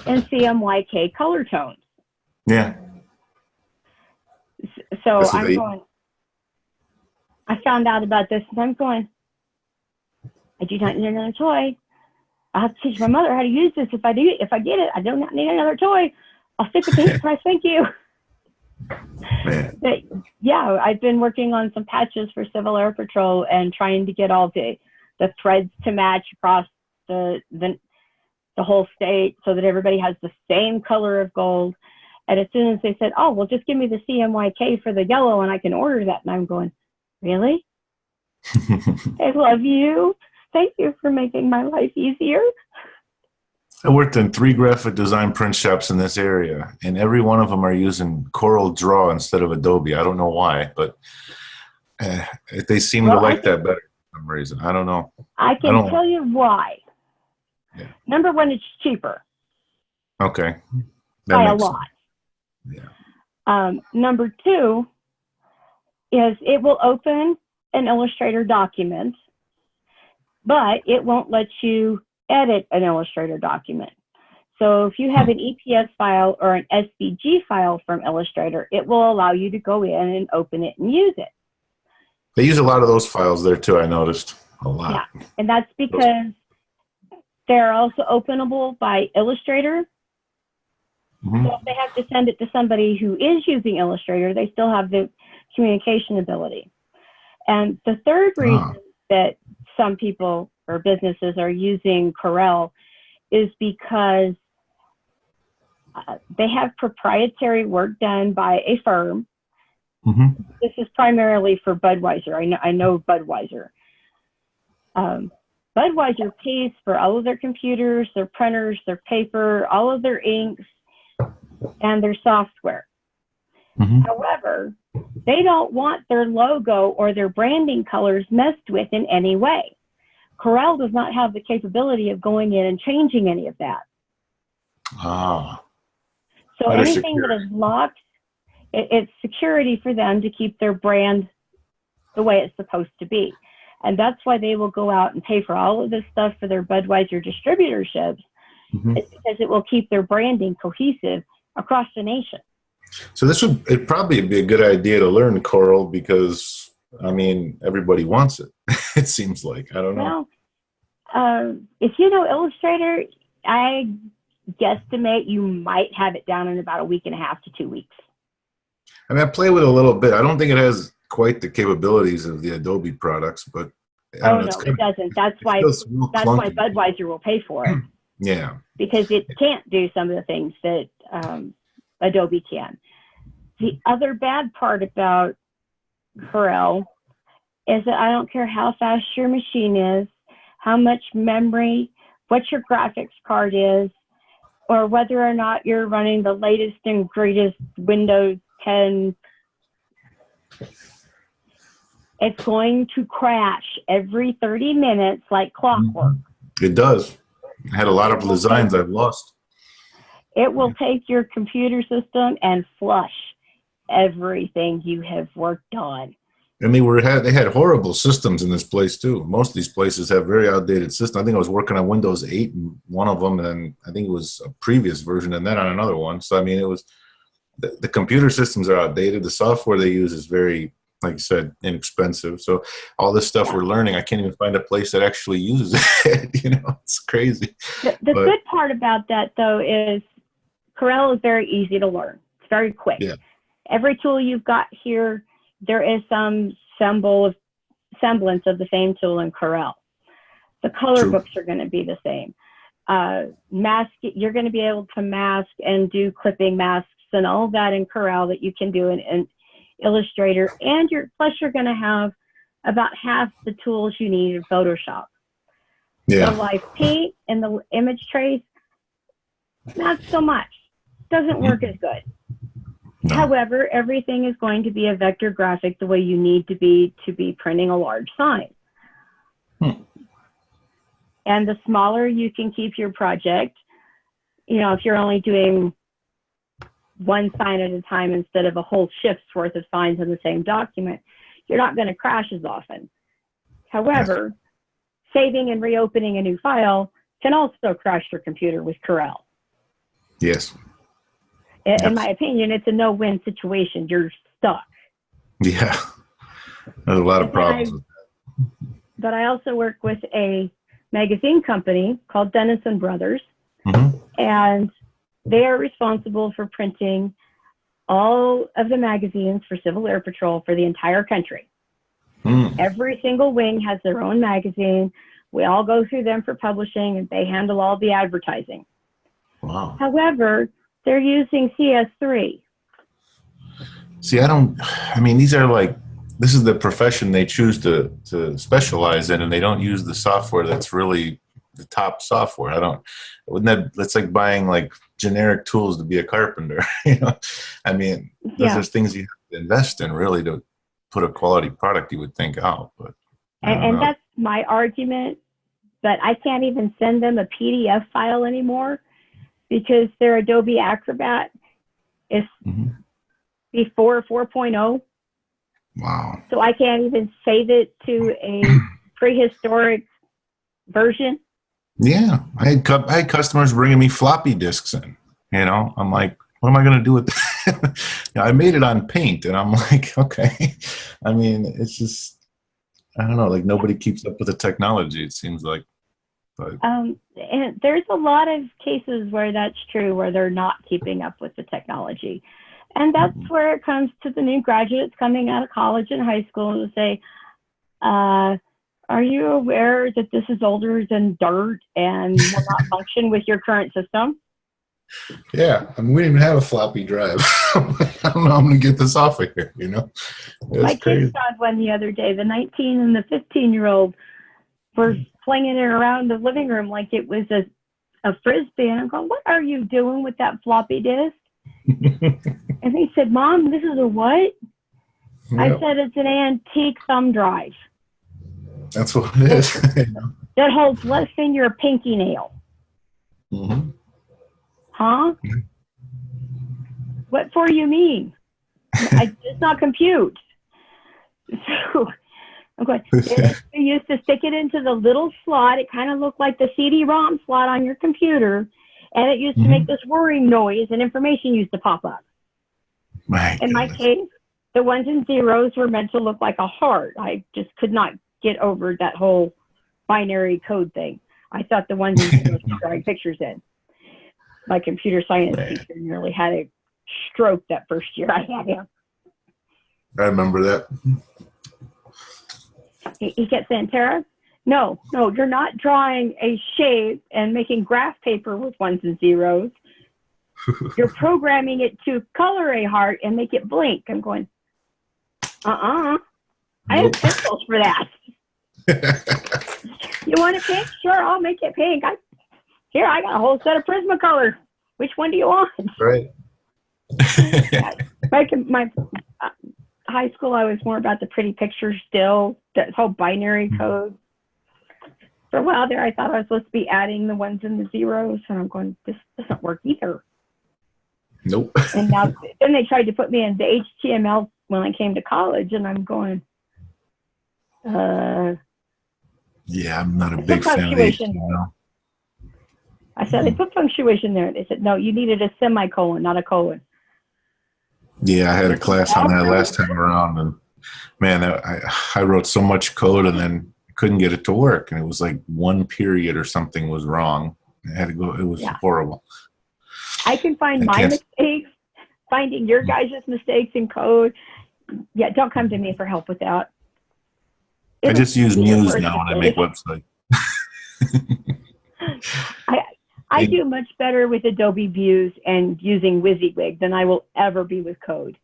in CMYK color tones. Yeah. So I found out about this and I'm going, I do not need another toy. I'll have to teach my mother how to use this. If I get it, I do not need another toy. I'll stick with the hit price. Thank you. Man. But yeah, I've been working on some patches for Civil Air Patrol and trying to get all the threads to match across the whole state so that everybody has the same color of gold. And as soon as they said, oh, well, just give me the CMYK for the yellow and I can order that. And I'm going, really? I love you. Thank you for making my life easier. I worked in 3 graphic design print shops in this area, and every one of them are using Corel Draw instead of Adobe. I don't know why, but they seem to like that better for some reason. I don't know. I can tell you why. Yeah. Number one, it's cheaper. Okay. By a lot. Yeah. Number 2 is it will open an Illustrator document, but it won't let you edit an Illustrator document. So if you have an EPS file or an SVG file from Illustrator, it will allow you to go in and open it and use it. They use a lot of those files there too, I noticed. A lot. Yeah, and that's because they're also openable by Illustrator. Mhm. So if they have to send it to somebody who is using Illustrator, they still have the communication ability. And the third reason that some people or businesses are using Corel is because they have proprietary work done by a firm. Mhm. This is primarily for Budweiser. I know Budweiser. Budweiser pays for all of their computers, their printers, their paper, all of their inks, and their software. Mhm. However, they don't want their logo or their branding colors messed with in any way. Corel does not have the capability of going in and changing any of that. Ah. So Better anything that is locked, it's security for them to keep their brand the way it's supposed to be. And that's why they will go out and pay for all of this stuff for their Budweiser distributorships. Mhm. It's because it will keep their branding cohesive across the nation. So it'd probably be a good idea to learn Corel because, I mean, everybody wants it. It seems like. I don't know. Well, if you know Illustrator, I guesstimate you might have it down in about a week and a half to 2 weeks. I mean, I play with it a little bit. I don't think it has quite the capabilities of the Adobe products, but I don't know. No, it doesn't. That's why clunky. Budweiser will pay for it. Yeah. Because it can't do some of the things that Adobe can. The other bad part about Corel is that I don't care how fast your machine is, how much memory, what your graphics card is, or whether or not you're running the latest and greatest Windows 10, it's going to crash every 30 minutes like clockwork. It does. I had a lot of designs I've lost. It will take your computer system and flush everything you have worked on. And they had horrible systems in this place too. Most of these places have very outdated systems. I think I was working on Windows 8 in one of them, and I think it was a previous version, and then on another one. So I mean, it was the computer systems are outdated. The software they use is very, like you said, inexpensive. So all this stuff we're learning, I can't even find a place that actually uses it. You know, it's crazy. The good part about that though is Corel is very easy to learn. It's very quick. Yeah. Every tool you've got here, there is some semblance of the same tool in Corel. The color True. books are going to be the same. You're going to be able to mask and do clipping masks and all of that in Corel that you can do in Illustrator. And plus you're going to have about half the tools you need in Photoshop. Yeah. The live paint and the image trace, not so much. Doesn't work as good. No. However, everything is going to be a vector graphic the way you need to be printing a large sign. And the smaller you can keep your project, if you're only doing one sign at a time instead of a whole shift's worth of signs in the same document, you're not going to crash as often. However, saving and reopening a new file can also crash your computer with Corel. Yes. In my opinion, it's a no-win situation. You're stuck. Yeah. There's a lot of problems with that. But I also work with a magazine company called Denison Brothers, and they are responsible for printing all of the magazines for Civil Air Patrol for the entire country. Every single wing has their own magazine. We all go through them for publishing, and they handle all the advertising. Wow. However, they're using CS3. See, this is the profession they choose to specialize in, and they don't use the software that's really the top software. That's like buying like generic tools to be a carpenter. I mean, those are things you have to invest in really to put a quality product you would think out. But and that's my argument, but I can't even send them a PDF file anymore because their Adobe Acrobat is before 4.0. Wow. So I can't even save it to a prehistoric version. Yeah, I had customers bringing me floppy disks in. You know, I'm like, what am I going to do with that? You know, I made it on Paint, and I'm like, okay. I mean, it's just, I don't know, like nobody keeps up with the technology, it seems like. But And there's a lot of cases where that's true, where they're not keeping up with the technology. And that's where it comes to the new graduates coming out of college and high school and say, are you aware that this is older than dirt and will not function with your current system? yeah, I mean, we didn't even have a floppy drive. I don't know how I'm going to get this off of here, you know? My It's crazy. kids found one the other day. The 19 and the 15-year-old were flinging it around the living room like it was a frisbee. And I'm going, what are you doing with that floppy disk? And they said, Mom, this is a what? I Yep, said, it's an antique thumb drive that's what it is. that holds less than your pinky nail. Mhm. Huh? What for you mean? It's not compute. So I'm going, they used to stick it into the little slot. It kind of looked like the CD-ROM slot on your computer. And it used to make this whirring noise and information used to pop up. In my case, the ones and zeros were meant to look like a heart. I just could not get over that whole binary code thing. I thought the ones and zeros were drawing pictures in. My computer science teacher nearly had a stroke that first year I had him. I remember that. He kept saying, Tara, no, you're not drawing a shape and making graph paper with ones and zeros. You're programming it to color a heart and make it blink. I'm going, I have pencils for that. You want it pink? Sure, I'll make it pink. I got a whole set of Prismacolor. Which one do you want? Right. Back in my high school, I was more about the pretty pictures still, that whole binary code. For a while there, I thought I was supposed to be adding the ones and the zeros, and I'm going, this doesn't work either. Nope. And now, then they tried to put me into HTML when I came to college, and I'm going, Yeah, I'm not a big fan of HTML. I said, they put punctuation there. They said, no, you needed a semicolon, not a colon. Yeah, I had a class on that last time around, and man, I wrote so much code and then couldn't get it to work, and it was like one period or something was wrong. I had to go. It was horrible. I can find my mistakes, finding your guys' mistakes in code. Yeah, don't come to me for help with that. I just use Muse now when I make websites. I do much better with Adobe Views and using WYSIWYG than I will ever be with code.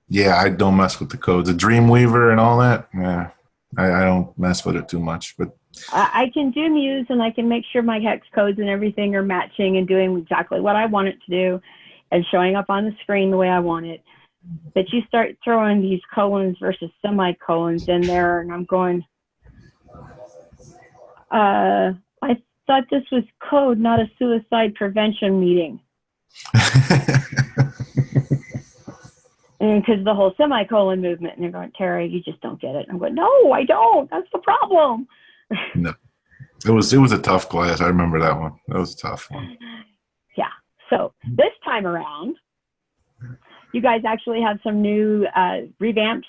Yeah, I don't mess with the code. The Dreamweaver and all that, yeah, I don't mess with it too much. But I can do Muse, and I can make sure my hex codes and everything are matching and doing exactly what I want it to do and showing up on the screen the way I want it. But you start throwing these colons versus semicolons in there, and I'm going, I thought this was code, not a suicide prevention meeting. And because the whole semicolon movement, and they're going, Terry, you just don't get it. I'm going, no, I don't. That's the problem. No, it was a tough class. I remember that one. That was a tough one. Yeah. So this time around, you guys actually have some new revamped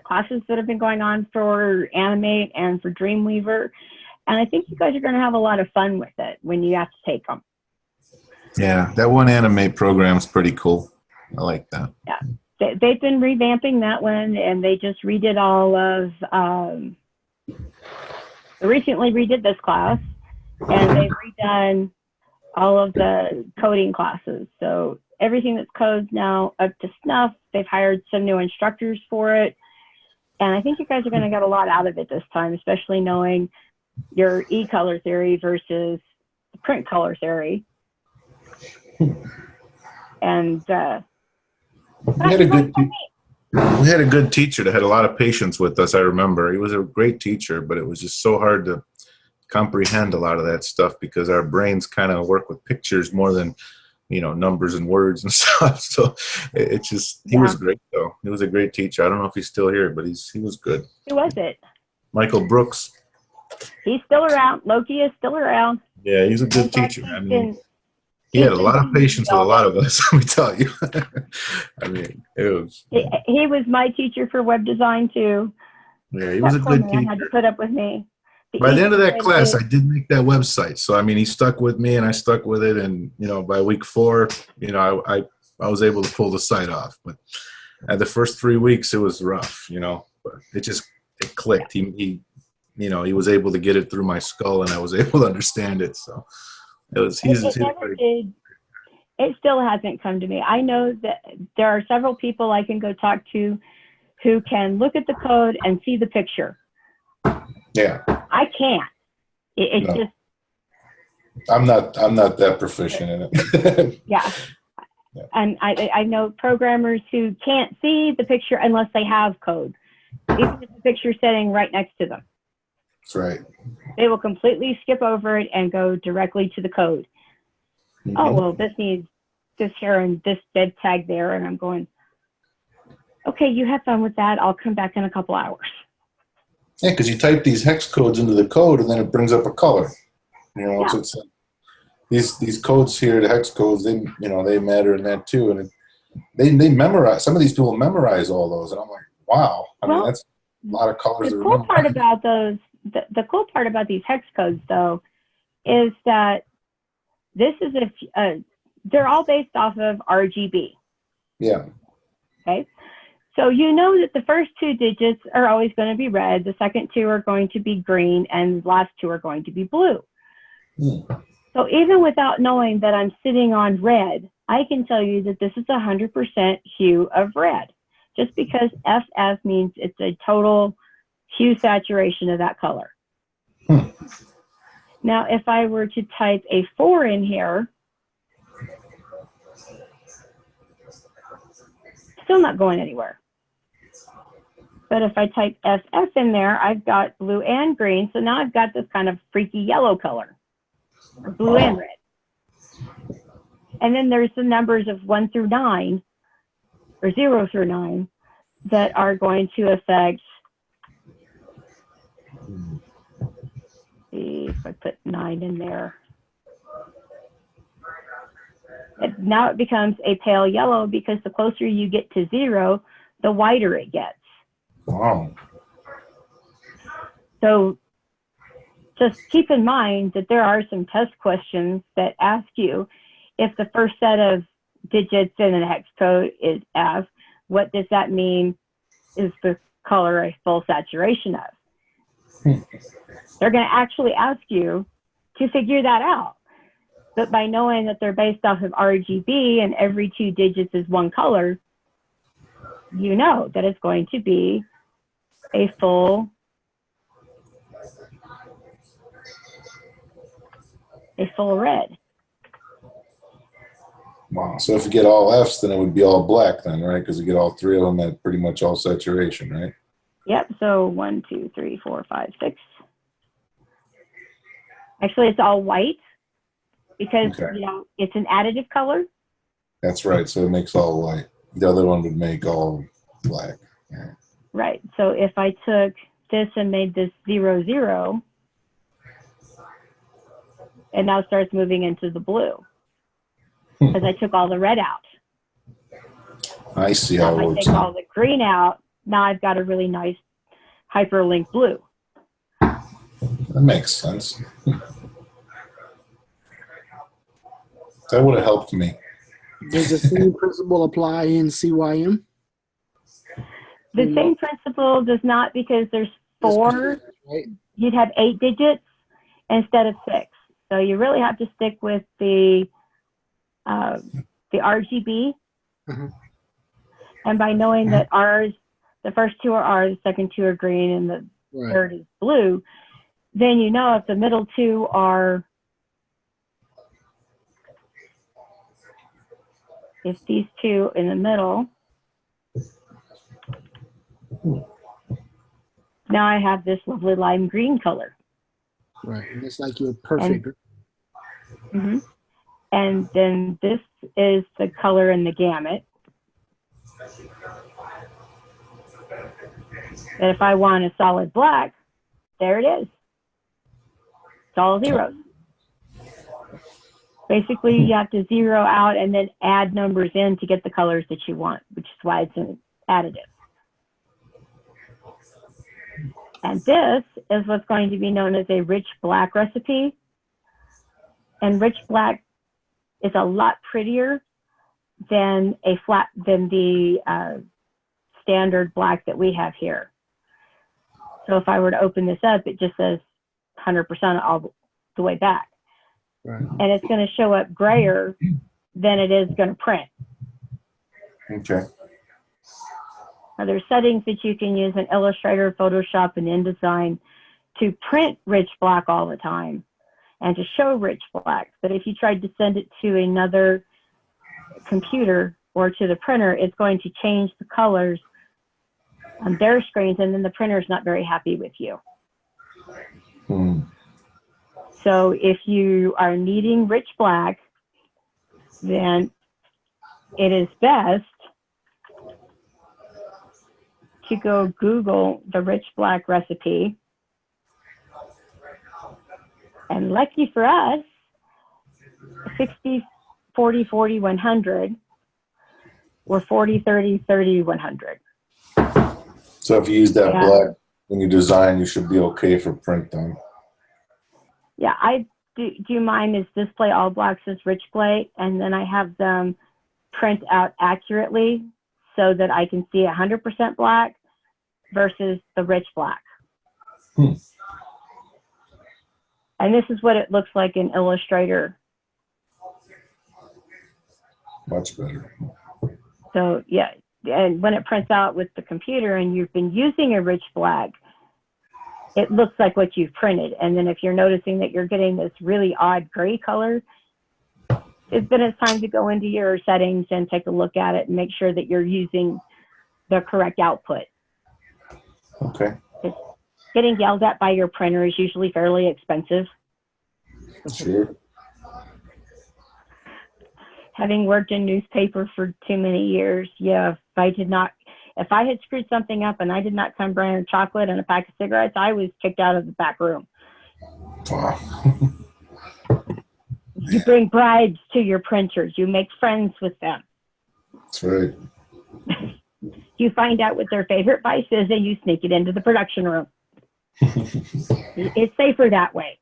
classes that have been going on for Animate and for Dreamweaver. And I think you guys are going to have a lot of fun with it when you have to take them. Yeah, that one Animate program's pretty cool. I like that. Yeah, they've been revamping that one, and they just redid all of, recently redid this class, and they've redone all of the coding classes. So everything that's code now up to snuff. They've hired some new instructors for it. And I think you guys are going to get a lot out of it this time, especially knowing your e-color theory versus print color theory. And we had a good teacher that had a lot of patience with us. I remember he was a great teacher, but it was just so hard to comprehend a lot of that stuff because our brains kind of work with pictures more than, you know, numbers and words and stuff. So it's just, he was great though. He was a great teacher. I don't know if he's still here, but he was good. Who was it? Michael Brooks. He's still around. Loki is still around. Yeah, he's a good In fact, teacher. he's I mean, been- he had a he's been lot of teaching me patience with a all lot day. of us, let me tell you. I mean, it was, He was my teacher for web design too. yeah, he was a That poor good man had to teacher. put up with me. By the end of that easiest class, way I did make that website. So, I mean, he stuck with me and I stuck with it. And, you know, by week 4, you know, I was able to pull the site off. But at the first 3 weeks, it was rough, you know, but it clicked. He you know, he was able to get it through my skull and I was able to understand it. So it was, it never did. It still hasn't come to me. I know that there are several people I can go talk to who can look at the code and see the picture. yeah. I can't. It's No. just, I'm not that proficient in it. yeah. Yeah. And I know programmers who can't see the picture unless they have code, even if the picture's sitting right next to them. That's right. They will completely skip over it and go directly to the code. Mhm. Oh, well, this needs this here and this dead tag there. And I'm going, okay, you have fun with that. I'll come back in a couple hours. Yeah, because you type these hex codes into the code and then it brings up a color. You know, Yeah. it's these codes here, the hex codes, they, you know, they matter in that too. And they memorize, some of these people memorize all those. And I'm like, wow. I mean, Well, that's a lot of colors The to cool remember. part about those, the cool part about these hex codes, though, is that this is they're all based off of RGB. Yeah. Okay, so you know that the first 2 digits are always going to be red, the second 2 are going to be green, and the last 2 are going to be blue. So even without knowing that I'm sitting on red, I can tell you that this is 100% hue of red, just because FF means it's a total hue saturation of that color. Now, if I were to type a 4 in here, still not going anywhere. But if I type FF in there, I've got blue and green. So now I've got this kind of freaky yellow color, or blue and red. And then there's the numbers of 1 through 9, or 0 through 9, that are going to affect, see if I put 9 in there. Now it becomes a pale yellow because the closer you get to 0, the whiter it gets. Wow. So just keep in mind that there are some test questions that ask you if the first set of digits in a hex code is F, what does that mean is the color a full saturation of? They're going to actually ask you to figure that out. But by knowing that they're based off of RGB and every 2 digits is one color, you know that it's going to be a full red. Wow. So if you get all Fs, then it would be all black then, right? Because you get all 3 of them at pretty much all saturation, right? Yep. So 1, 2, 3, 4, 5, 6. Actually, it's all white because, Okay. you know, it's an additive color. That's right. So it makes all white. The other one would make all black. Yeah. Right. So if I took this and made this 0, 0, it now starts moving into the blue because I took all the red out. I see Now how it if I works. take all the green out, now I've got a really nice hyperlink blue. That makes sense. That would have helped me. Does the same principle apply in CYM? The same principle does not, because there's 4, Right? you'd have 8 digits instead of 6. So you really have to stick with the RGB. Mhm. And by knowing that ours, the first 2 are R, the second 2 are green, and the Right. third is blue, then you know if the middle 2 are, if these 2 in the middle, now I have this lovely lime green color. Right. And it's like you're perfect. Mm-hmm. And then this is the color in the gamut. And if I want a solid black, there it is. It's all zeros. Basically, you have to zero out and then add numbers in to get the colors that you want, which is why it's an additive. And this is what's going to be known as a rich black recipe. And rich black is a lot prettier than the standard black that we have here. So if I were to open this up, it just says 100% all the way back. Right. And it's going to show up grayer than it is going to print. Okay. Now, there's settings that you can use in Illustrator, Photoshop, and InDesign to print rich black all the time and to show rich black. But if you tried to send it to another computer or to the printer, it's going to change the colors on their screens, and then the printer is not very happy with you. So if you are needing rich black, then it is best to go Google the rich black recipe. And lucky for us, 60, 40, 40, 100, or 40, 30, 30, 100. So if you use that black when you design, you should be okay for print then. Yeah, I do mine is display all blacks as rich black, and then I have them print out accurately so that I can see 100% black versus the rich black. And this is what it looks like in Illustrator. Much better. So yeah, and when it prints out with the computer and you've been using a rich black, it looks like what you've printed. And then if you're noticing that you're getting this really odd gray color, then it's time to go into your settings and take a look at it and make sure that you're using the correct output. Okay. Getting yelled at by your printer is usually fairly expensive. Sure. Having worked in newspaper for too many years, yeah, if I had screwed something up and I did not come bring chocolate and a pack of cigarettes, I was kicked out of the back room. Wow. You bring bribes to your printers. You make friends with them. That's right. You find out what their favorite vice is and you sneak it into the production room. It's safer that way.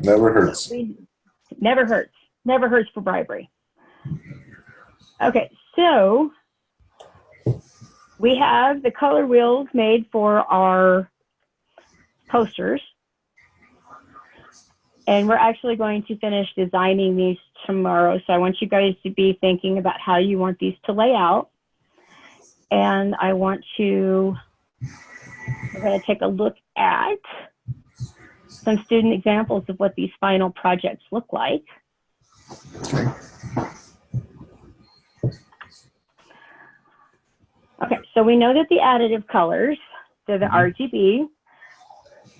Never hurts. Never hurts. Never hurts for bribery. Okay, so we have the color wheels made for our posters. And we're actually going to finish designing these tomorrow. So I want you guys to be thinking about how you want these to lay out. And we're going to take a look at some student examples of what these final projects look like. Okay. Okay, so we know that the additive colors, they're the RGB.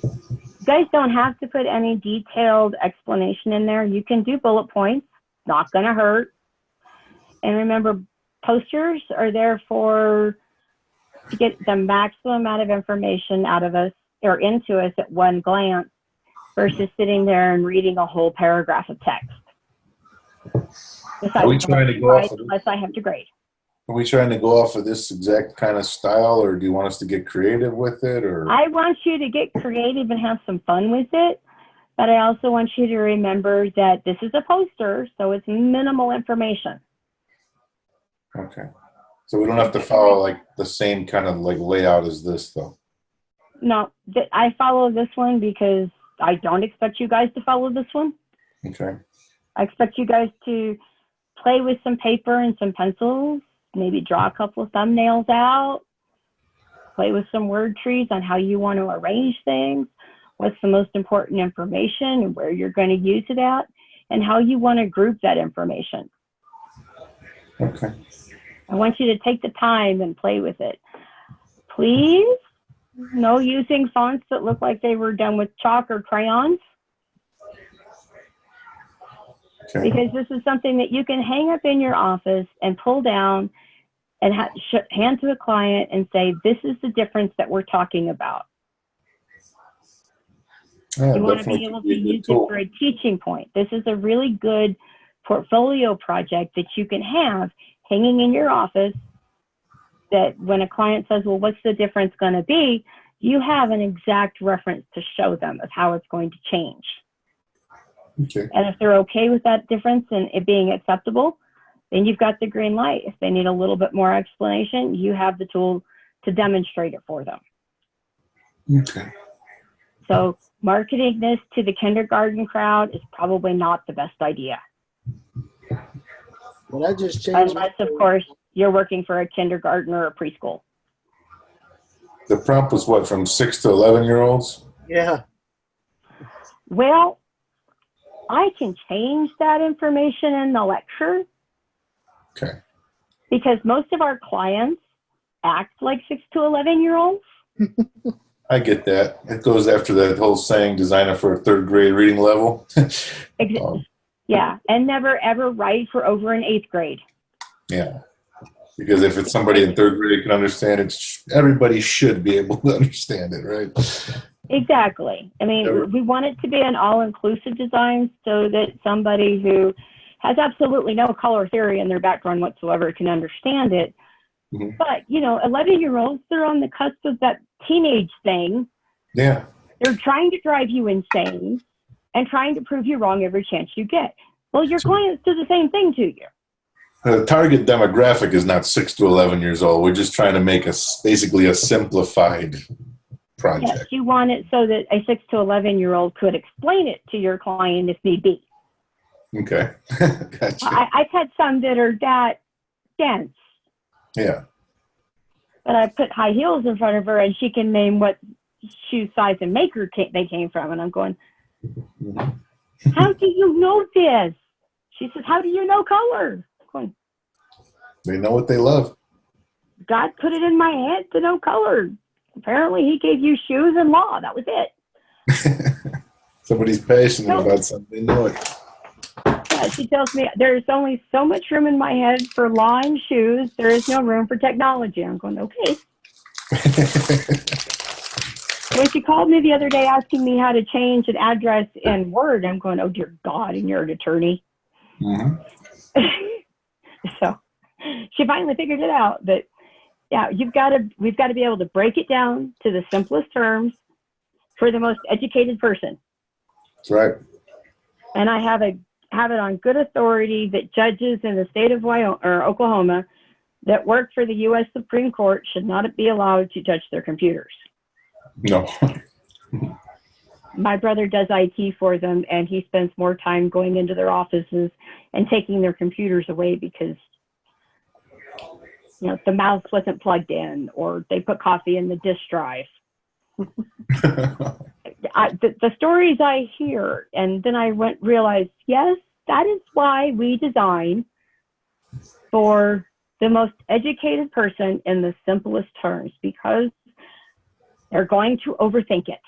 You guys don't have to put any detailed explanation in there. You can do bullet points, not gonna hurt. And remember, posters are there to get the maximum amount of information out of us or into us at one glance versus sitting there and reading a whole paragraph of text. Are we trying to go off of unless I have to grade. Are we trying to go off of this exact kind of style, or do you want us to get creative with it? Or I want you to get creative and have some fun with it, but I also want you to remember that this is a poster, so it's minimal information. okay, so we don't have to follow like the same kind of like layout as this, though. No, I follow this one because I don't expect you guys to follow this one. Okay. I expect you guys to play with some paper and some pencils. Maybe draw a couple of thumbnails out, play with some word trees on how you want to arrange things, what's the most important information and where you're going to use it at, and how you want to group that information. Okay. I want you to take the time and play with it. Please, no using fonts that look like they were done with chalk or crayons. Okay. Because this is something that you can hang up in your office and pull down and hand to a client and say, this is the difference that we're talking about. Yeah, You want to definitely be able could to be a good use it tool. for a teaching point. This is a really good portfolio project that you can have hanging in your office, that when a client says, well, what's the difference going to be? You have an exact reference to show them of how it's going to change. Okay. And if they're okay with that difference and it being acceptable, then you've got the green light. If they need a little bit more explanation, you have the tool to demonstrate it for them. Okay. So marketing this to the kindergarten crowd is probably not the best idea. Well, that just changed. Unless, of course, you're working for a kindergarten or a preschool. The prompt was what, from 6 to 11-year-olds? Yeah. Well, I can change that information in the lecture Okay. because most of our clients act like 6 to 11-year-olds. I get that. It goes after that whole saying, design it for a third grade reading level. Yeah, and never ever write for over an 8th grade. Yeah. Because if it's somebody in third grade can understand it, everybody should be able to understand it, right? Exactly. I mean, we want it to be an all-inclusive design so that somebody who has absolutely no color theory in their background whatsoever can understand it. Mm-hmm. But, you know, 11-year-olds, they're on the cusp of that teenage thing. Yeah. They're trying to drive you insane and trying to prove you wrong every chance you get. Well, your clients do the same thing to you. The target demographic is not 6 to 11 years old. We're just trying to make basically a simplified project. Yes, you want it so that a 6 to 11-year-old could explain it to your client if need be. Okay. Gotcha. I've had some that are that dense. Yeah. But I put high heels in front of her and she can name what shoe size and maker they came from. And I'm going, how do you know this? She says, how do you know color? I'm going, They know what they love. God put it in my head to know color. Apparently he gave you shoes and law. That was it. Somebody's passionate about something. They know it. Yeah, she tells me there's only so much room in my head for law and shoes. There is no room for technology. I'm going, okay. When she called me the other day asking me how to change an address in Word, I'm going, oh, dear God, and you're an attorney. Mm-hmm. So she finally figured it out. But, yeah, we've got to be able to break it down to the simplest terms for the most educated person. That's right. And I have it on good authority that judges in the state of Oklahoma that work for the U.S. Supreme Court should not be allowed to touch their computers. No. My brother does IT for them, and he spends more time going into their offices and taking their computers away because, you know, the mouse wasn't plugged in or they put coffee in the disk drive. The stories I hear, and then I realized, yes, that is why we design for the most educated person in the simplest terms, because they're going to overthink it.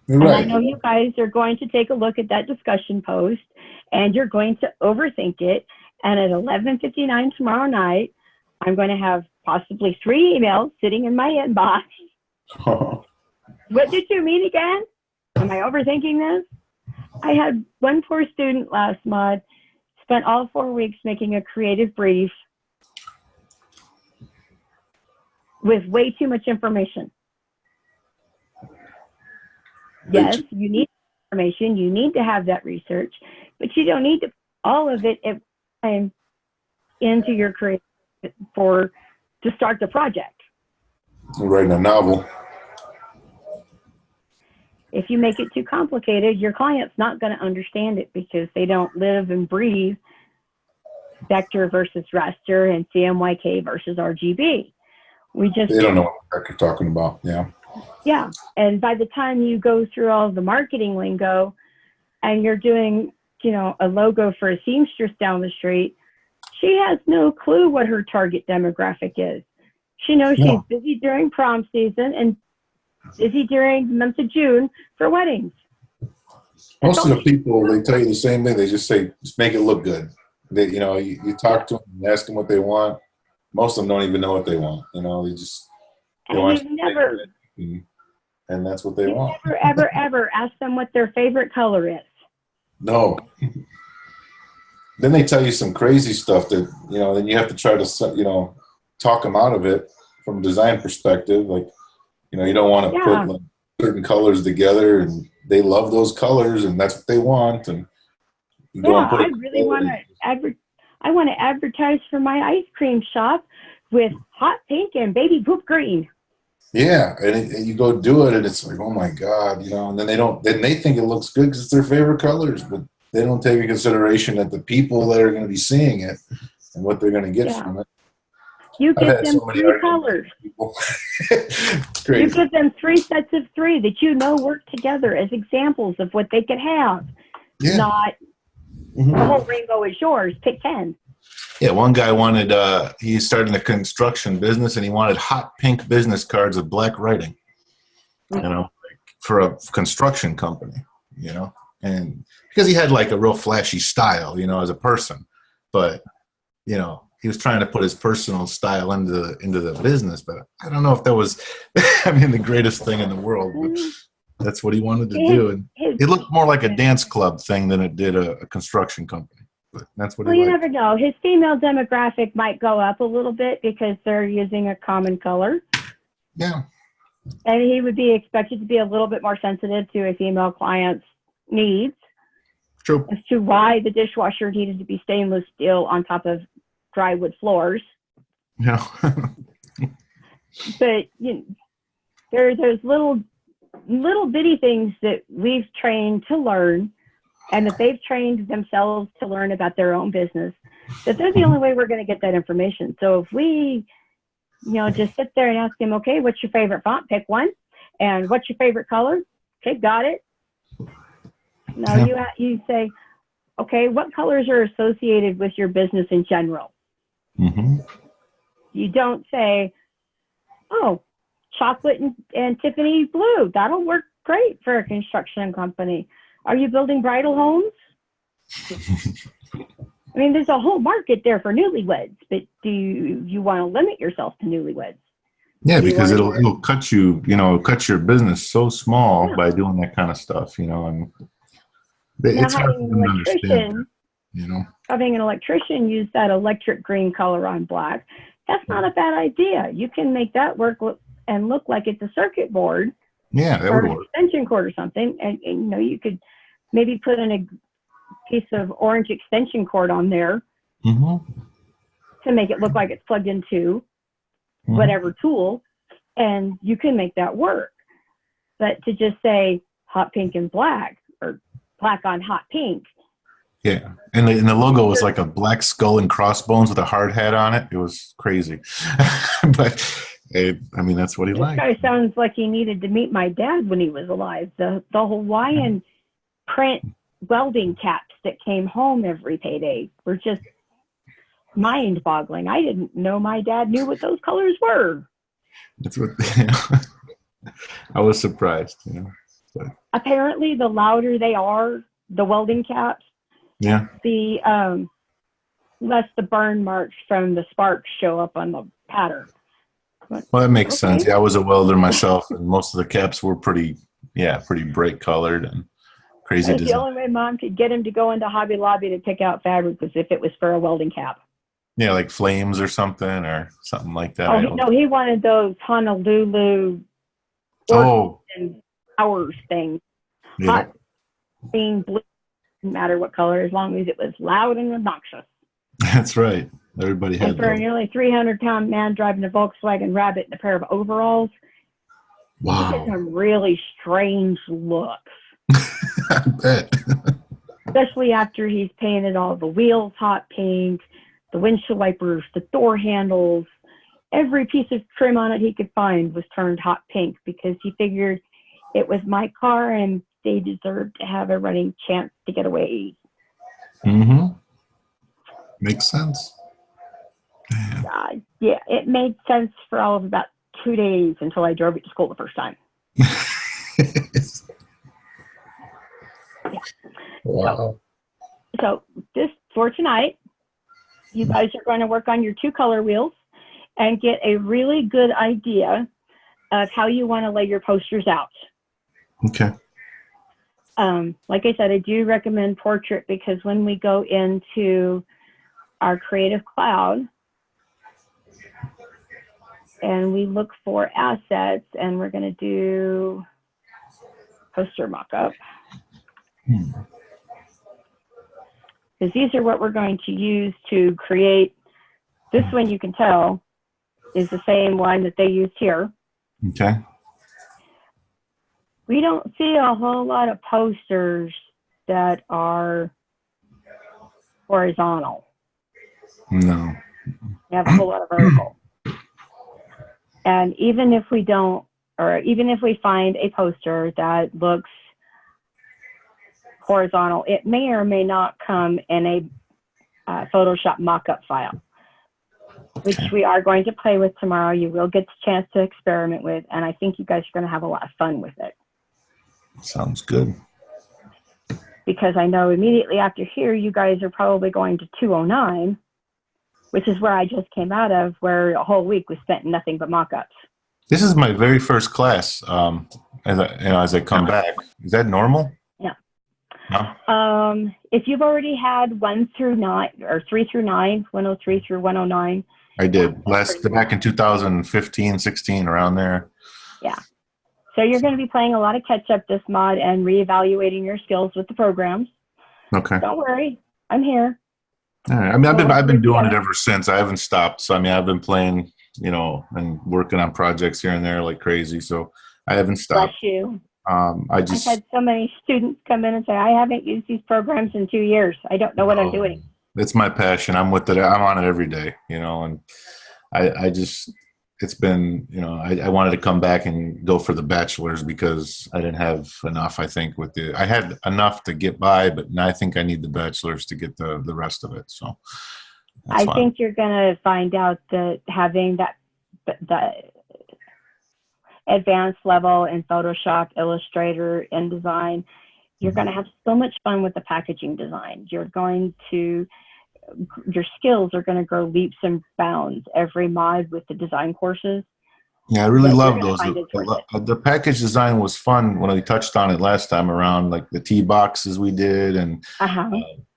You're and right. I know you guys are going to take a look at that discussion post, and you're going to overthink it. And at 11:59 tomorrow night, I'm going to have possibly 3 emails sitting in my inbox. What did you mean again? Am I overthinking this? I had one poor student last month, spent all 4 weeks making a creative brief with way too much information. Yes, you need information. You need to have that research, but you don't need to put all of it at time into your creative to start the project. You're writing a novel. If you make it too complicated, your client's not going to understand it because they don't live and breathe vector versus raster and CMYK versus RGB. They don't know what the heck you're talking about. Yeah. Yeah. And by the time you go through all the marketing lingo and you're doing, you know, a logo for a seamstress down the street, she has no clue what her target demographic is. She knows she's busy during prom season and busy during the month of June for weddings. Most of the people, they tell you the same thing. They just say, just make it look good. They, you know, you talk to them and ask them what they want. Most of them don't even know what they want. You know, they just, they want you to and that's what they You want. never, ever, ever ask them what their favorite color is. No. Then they tell you some crazy stuff that, you know, then you have to try to, you know, talk them out of it from a design perspective. Like, you know, you don't want to put like certain colors together, and they love those colors, and that's what they want. And you go and put I really want to I want to advertise for my ice cream shop with hot pink and baby poop green. Yeah, and you go do it, and it's like, oh my God, you know. And then they think it looks good because it's their favorite colors, but they don't take into consideration that the people that are going to be seeing it and what they're going to get from it. You give them three colors. It's crazy. You give them 3 sets of 3 that you know work together as examples of what they could have. Yeah. Not the whole rainbow is yours. Pick 10. Yeah, one guy wanted, he's starting a construction business, and he wanted hot pink business cards with black writing, you know, for a construction company, you know, and because he had like a real flashy style, you know, as a person, but, you know, he was trying to put his personal style into the business, but I don't know if that was, I mean, the greatest thing in the world, but that's what he wanted to do. And it looked more like a dance club thing than it did a construction company. But that's what. Well, you never know. His female demographic might go up a little bit because they're using a common color. Yeah. And he would be expected to be a little bit more sensitive to a female client's needs. True. As to why the dishwasher needed to be stainless steel on top of dry wood floors. Yeah. But you know, there's little bitty things that we've trained to learn, and that they've trained themselves to learn about their own business, that they're the only way we're going to get that information. So if we, you know, just sit there and ask them, okay, what's your favorite font? Pick one. And what's your favorite color? Okay, got it. Now you say, okay, what colors are associated with your business in general? Mm-hmm. You don't say, oh, chocolate and Tiffany blue. That'll work great for a construction company. Are you building bridal homes? I mean, there's a whole market there for newlyweds, but do you want to limit yourself to newlyweds? Yeah, because it'll cut you, you know, cut your business so small by doing that kind of stuff, you know, and it's hard for them to understand, you know. Having an electrician use that electric green color on black, that's not a bad idea. You can make that work and look like it's a circuit board. Yeah, that would work. Or an extension cord or something, and you know, you could maybe put in a piece of orange extension cord on there to make it look like it's plugged into whatever tool, and you can make that work. But to just say hot pink and black, or black on hot pink. Yeah, and the logo was like a black skull and crossbones with a hard hat on it. It was crazy. But I mean, that's what he liked. This guy sounds like he needed to meet my dad when he was alive. The Hawaiian print welding caps that came home every payday were just mind-boggling. I didn't know my dad knew what those colors were. That's what, you know, I was surprised, you know. But apparently, the louder they are, the welding caps, the less the burn marks from the sparks show up on the pattern. But, well, that makes sense. Yeah, I was a welder myself, and most of the caps were pretty bright colored and crazy design. The only way Mom could get him to go into Hobby Lobby to pick out fabric was if it was for a welding cap. Yeah, like flames or something like that. Oh, no, he wanted those Honolulu and hours things. Yeah. Hot, green, blue, didn't matter what color, as long as it was loud and obnoxious. That's right. Everybody had and for those. a nearly 300-pound man driving a Volkswagen Rabbit in a pair of overalls, wow, you get some really strange looks. I bet. Especially after he's painted all the wheels hot pink, the windshield wipers, the door handles, every piece of trim on it he could find was turned hot pink because he figured it was my car and they deserved to have a running chance to get away. Mm-hmm. Makes sense. Yeah, it made sense for all of about 2 days until I drove it to school the first time. Wow. So this for tonight, you guys are going to work on your 2 color wheels and get a really good idea of how you want to lay your posters out. Okay. Like I said, I do recommend portrait because when we go into our Creative Cloud and we look for assets, and we're going to do poster mockup. Because these are what we're going to use to create. This one, you can tell, is the same one that they used here. Okay. We don't see a whole lot of posters that are horizontal. No. We have a whole lot of vertical. And even if we don't, or even if we find a poster that looks horizontal, it may or may not come in a Photoshop mockup file, which we are going to play with tomorrow. You will get the chance to experiment with, and I think you guys are going to have a lot of fun with it. Sounds good. Because I know immediately after here, you guys are probably going to 209, which is where I just came out of, where a whole week was spent in nothing but mockups. This is my very first class. As I come back, is that normal? Yeah. No? If you've already had 1 through 9 or 3 through 9, 103 through 109. I did back in 2015, 16, around there. Yeah. So you're going to be playing a lot of catch up this mod and reevaluating your skills with the programs. Okay. Don't worry, I'm here. All right. I mean, I've been doing it ever since. I haven't stopped. So I mean, I've been playing, and working on projects here and there like crazy. So I haven't stopped. Bless you. I've had so many students come in and say, I haven't used these programs in 2 years. I don't know what I'm doing. It's my passion. I'm with it. I'm on it every day, and it's been, I wanted to come back and go for the bachelor's because I didn't have enough, I think, I had enough to get by, but now I think I need the bachelor's to get the rest of it. So I think you're going to find out that having the advanced level in Photoshop, Illustrator, InDesign, you're going to have so much fun with the packaging design. Your skills are going to grow leaps and bounds every mod with the design courses. Yeah, I really love those. The package design was fun when we touched on it last time around, like the tea boxes we did, and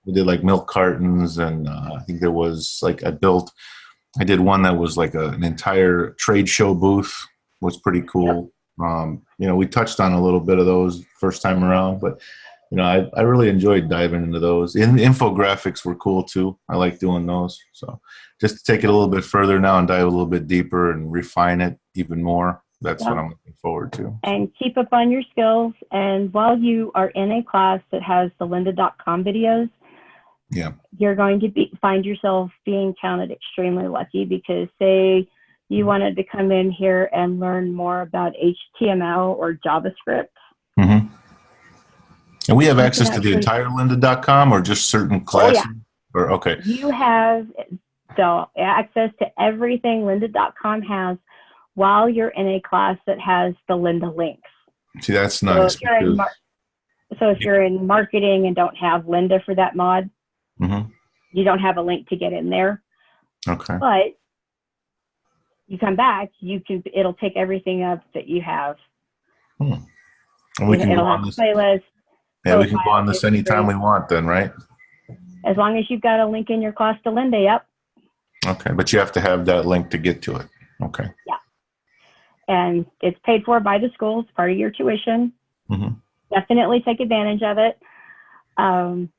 we did like milk cartons, and I think there was I did one that was like an entire trade show booth, was pretty cool. Yep. We touched on a little bit of those first time around, but I really enjoyed diving into those. Infographics were cool too. I like doing those. So just to take it a little bit further now and dive a little bit deeper and refine it even more. That's what I'm looking forward to. And keep up on your skills. And while you are in a class that has the lynda.com videos, you're going to find yourself being counted extremely lucky, because say you wanted to come in here and learn more about HTML or JavaScript. Mm-hmm. And we have access to the entire lynda.com or just certain classes? Oh, yeah. Or okay. You have access to everything lynda.com has while you're in a class that has the Lynda links. See, that's nice. So if you're in marketing and don't have Lynda for that mod, you don't have a link to get in there. Okay. But you come back, it'll pick everything up that you have. And we can go on this playlist. Yeah, we can go on this anytime we want then, right? As long as you've got a link in your class to Lynda, yep. Okay, but you have to have that link to get to it. Okay. Yeah. And it's paid for by the school. It's part of your tuition. Definitely take advantage of it. And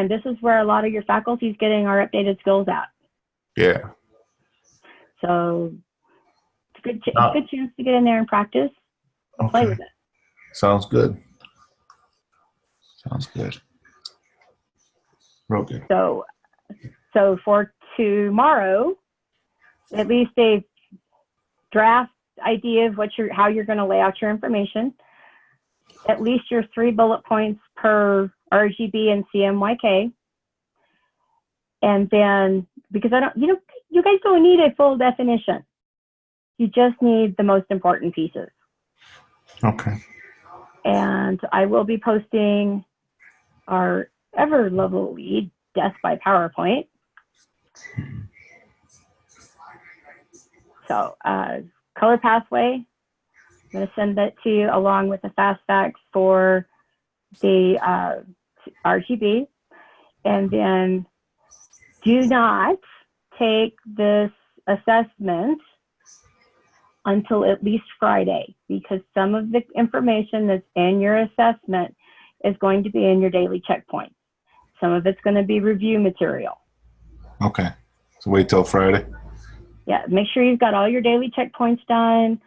this is where a lot of your faculty is getting our updated skills at. Yeah. So it's a good chance to get in there and practice and play with it. Sounds good. Sounds good. Real good. So for tomorrow, at least a draft idea of how you're going to lay out your information. At least your 3 bullet points per RGB and CMYK. And then, because you guys don't need a full definition. You just need the most important pieces. Okay. And I will be posting our ever lovely Death by PowerPoint. So color pathway. I'm going to send that to you along with the fast facts for the RGB. And then do not take this assessment until at least Friday, because some of the information that's in your assessment is going to be in your daily checkpoints. Some of it's going to be review material. Okay. So wait till Friday. Yeah, make sure you've got all your daily checkpoints done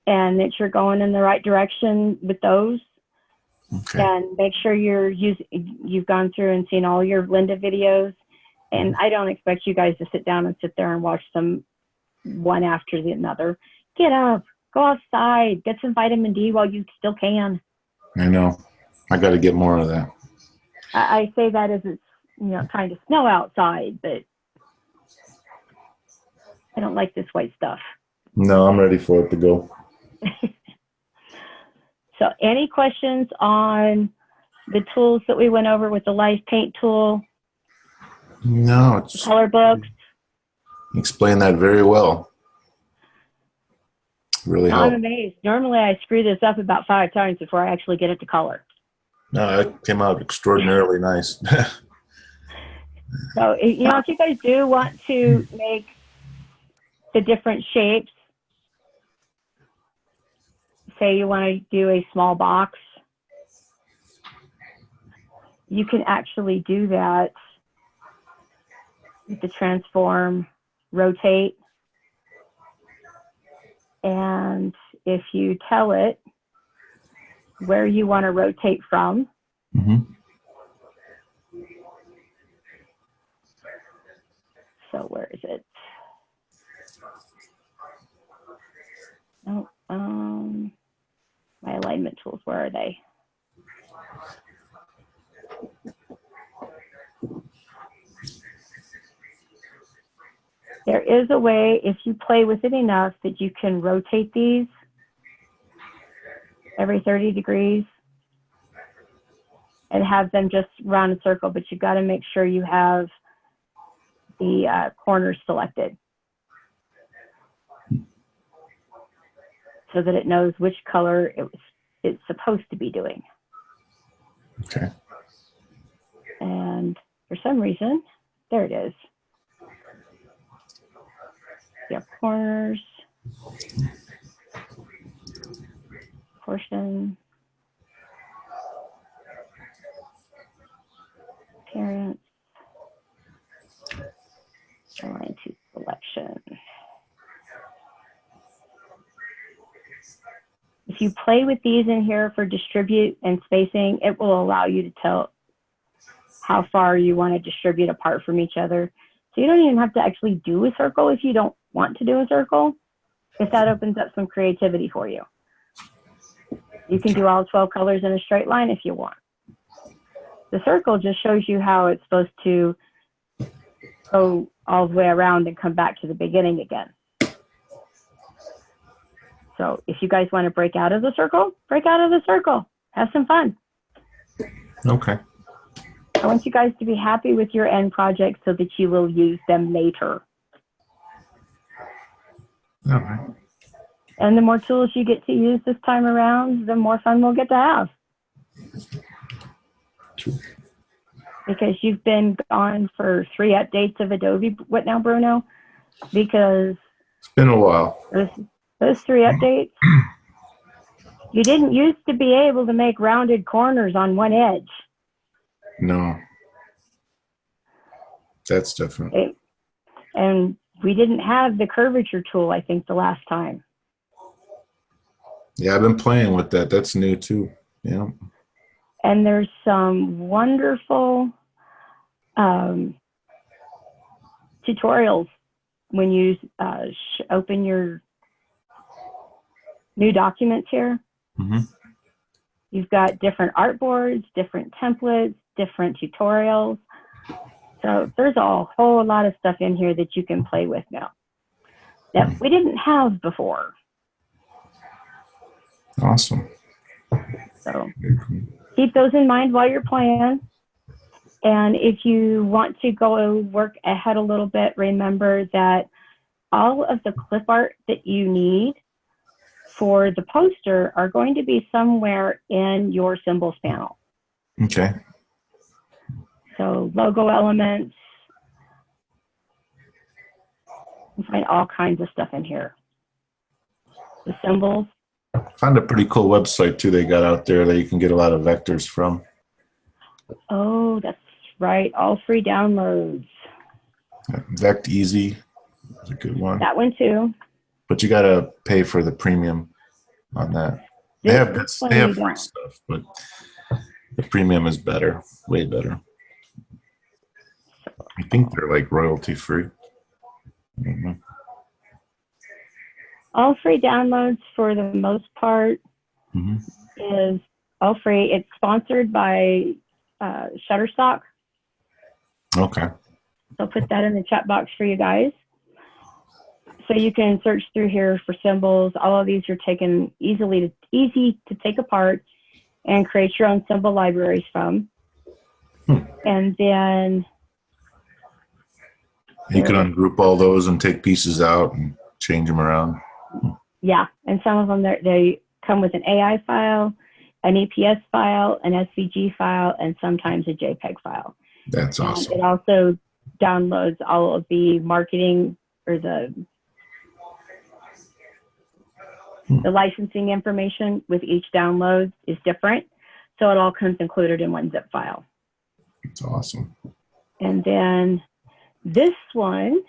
and that you're going in the right direction with those. Okay. And make sure you've gone through and seen all your Linda videos. And I don't expect you guys to sit down and sit there and watch them one after the another. Get up, go outside, get some vitamin D while you still can. I know. I got to get more of that. I say that as it's, you know, trying to snow outside, but I don't like this white stuff. No, I'm ready for it to go. So any questions on the tools that we went over with the Live Paint tool, No, it's color books? explain that very well. Really I'm helped. amazed. Normally I screw this up about 5 times before I actually get it to color. No, it came out extraordinarily nice. So, you know, if you guys do want to make the different shapes, say you want to do a small box, you can actually do that with the transform, rotate. And if you tell it where you want to rotate from, so where is it? Oh, my alignment tools, where are they? There is a way, if you play with it enough, that you can rotate these every 30 degrees and have them just round a circle, but you've got to make sure you have the corners selected so that it knows which color it's supposed to be doing. Okay. And for some reason, there it is. You have corners, portion, appearance, align to selection. If you play with these in here for distribute and spacing, it will allow you to tell how far you want to distribute apart from each other. So you don't even have to actually do a circle if you don't want to do a circle, if that opens up some creativity for you. You can do all 12 colors in a straight line if you want. The circle just shows you how it's supposed to go all the way around and come back to the beginning again. So if you guys want to break out of the circle, break out of the circle. Have some fun. Okay. I want you guys to be happy with your end projects so that you will use them later. All right. And the more tools you get to use this time around, the more fun we'll get to have. Because you've been gone for 3 updates of Adobe. What now, Bruno? Because It's been a while. those 3 updates, you didn't used to be able to make rounded corners on one edge. No. That's different. And we didn't have the curvature tool, I think, the last time. Yeah, I've been playing with that. That's new too. Yeah. And there's some wonderful tutorials when you open your new documents here. Mm-hmm. You've got different artboards, different templates, different tutorials. So there's a whole lot of stuff in here that you can play with now that we didn't have before. Awesome. So keep those in mind while you're playing. And if you want to go work ahead a little bit, remember that all of the clip art that you need for the poster are going to be somewhere in your symbols panel. Okay. So logo elements, you find all kinds of stuff in here. The symbols. Found a pretty cool website too they got out there that you can get a lot of vectors from. Oh, that's right. All free downloads. Vect Easy is a good one. That one too. But you gotta pay for the premium on that. They have This one they you have free don't. stuff, but the premium is better, way better. I think they're like royalty free. All free downloads for the most part is all free. It's sponsored by Shutterstock. Okay. So I'll put that in the chat box for you guys. So you can search through here for symbols. All of these are taken easy to take apart and create your own symbol libraries from. And then you can ungroup all those and take pieces out and change them around. Yeah, and some of them they come with an AI file, an EPS file, an SVG file, and sometimes a JPEG file. That's awesome. And it also downloads all of the marketing or the licensing information with each download is different. So it all comes included in one zip file. That's awesome. And then this one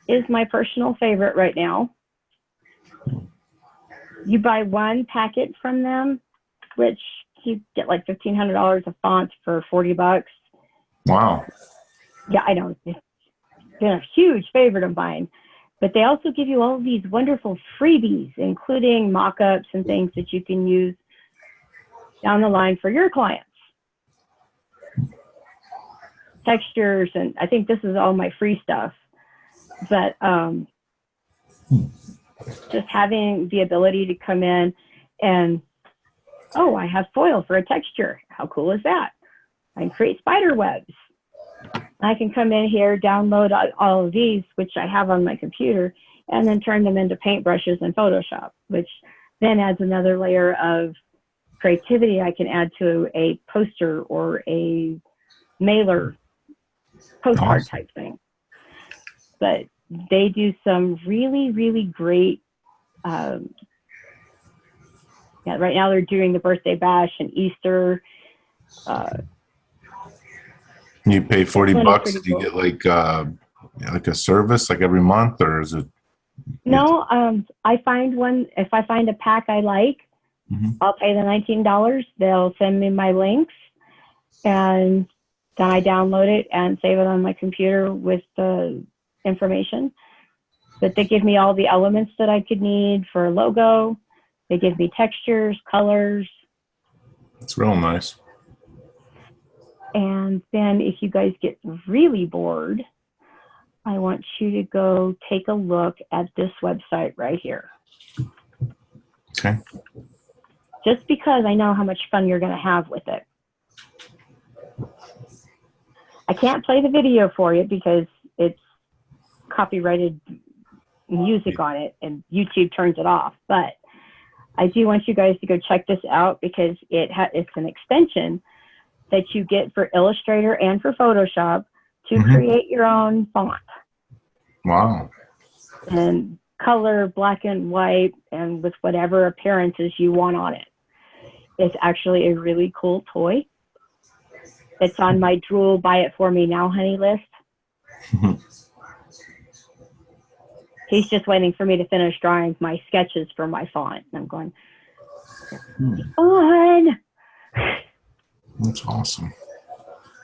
is my personal favorite right now. You buy one packet from them, which you get like $1,500 of fonts for $40. Wow. Yeah, I know. It's been a huge favorite of mine. But they also give you all of these wonderful freebies, including mock-ups and things that you can use down the line for your clients. Textures, and I think this is all my free stuff. But just having the ability to come in and, oh, I have foil for a texture. How cool is that? I can create spider webs. I can come in here, download all of these, which I have on my computer, and then turn them into paintbrushes in Photoshop, which then adds another layer of creativity I can add to a poster or a mailer postcard type thing. But they do some really, really great, yeah, right now they're doing the birthday bash and Easter. You pay $40 and you cool. get like a service like every month, or is it? No, I find one, if I find a pack I like, I'll pay the $19. They'll send me my links and then I download it and save it on my computer with the information. But they give me all the elements that I could need for a logo. They give me textures, colors. It's real nice. And then if you guys get really bored, I want you to go take a look at this website right here. Okay. Just because I know how much fun you're going to have with it. I can't play the video for you because it's copyrighted music on it and YouTube turns it off. But I do want you guys to go check this out because it's an extension that you get for Illustrator and for Photoshop to create your own font. Wow. And color, black and white, and with whatever appearances you want on it. It's actually a really cool toy. It's on my Drool Buy It For Me Now Honey list. He's just waiting for me to finish drawing my sketches for my font. And I'm going, fun. That's awesome.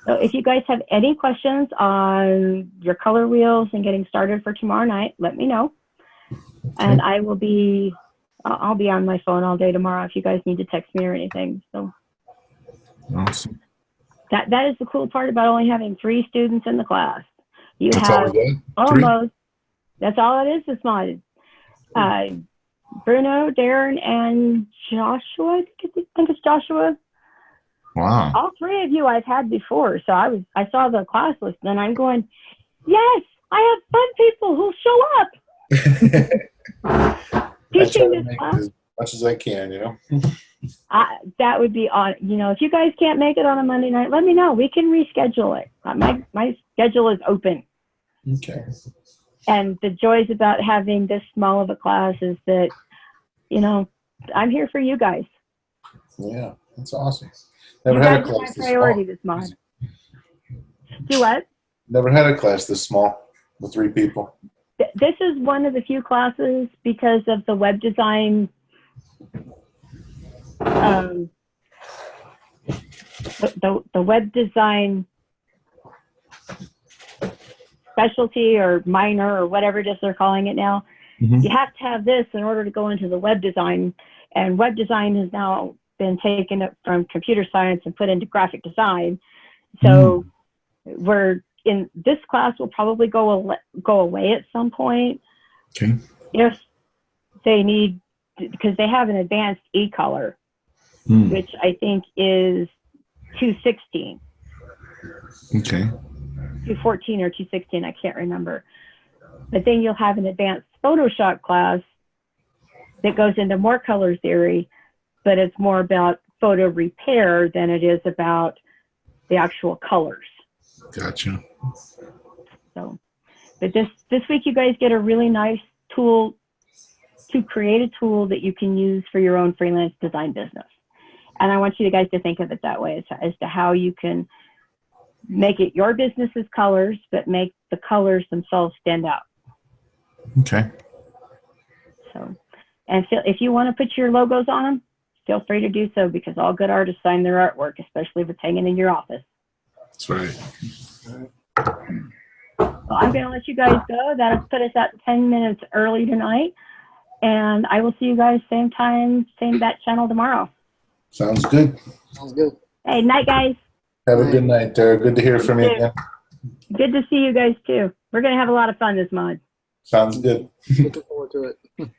So if you guys have any questions on your color wheels and getting started for tomorrow night, let me know. And I will be, I'll be on my phone all day tomorrow if you guys need to text me or anything. So awesome. That is the cool part about only having 3 students in the class. You That's have all we got? almost, that's all it is this month. Bruno, Darren, and Joshua, I think it's Joshua. Wow. All 3 of you I've had before. So I saw the class list and I'm going, yes, I have fun people who'll show up. Teaching this class. much as I can, you know. That would be on. You know, if you guys can't make it on a Monday night, let me know. We can reschedule it. My schedule is open. Okay. And the joys about having this small of a class is that, you know, I'm here for you guys. Yeah, that's awesome. You Never had guys a are my class this priority small. this month. Do what? Never had a class this small with 3 people. This is one of the few classes because of the web design the web design specialty or minor or whatever it is they're calling it now. Mm-hmm. You have to have this in order to go into the web design, and web design has now been taken up from computer science and put into graphic design. So we're in this class will probably go away at some point. Okay. If they need, because they have an advanced e-color, which I think is 216. Okay. 214 or 216, I can't remember. But then you'll have an advanced Photoshop class that goes into more color theory, but it's more about photo repair than it is about the actual colors. Gotcha. So, but this week you guys get a really nice tool to create a tool that you can use for your own freelance design business. And I want you guys to think of it that way as to how you can make it your business's colors, but make the colors themselves stand out. Okay. So, and if you want to put your logos on them, feel free to do so, because all good artists sign their artwork, especially if it's hanging in your office. That's right. Well, I'm going to let you guys go. That'll put us at 10 minutes early tonight. And I will see you guys same time, same bat channel tomorrow. Sounds good. Sounds good. Hey, night, guys. Have a good night, Tara. Good to hear from you again. Good to see you guys, too. We're going to have a lot of fun this month. Sounds good. Looking forward to it.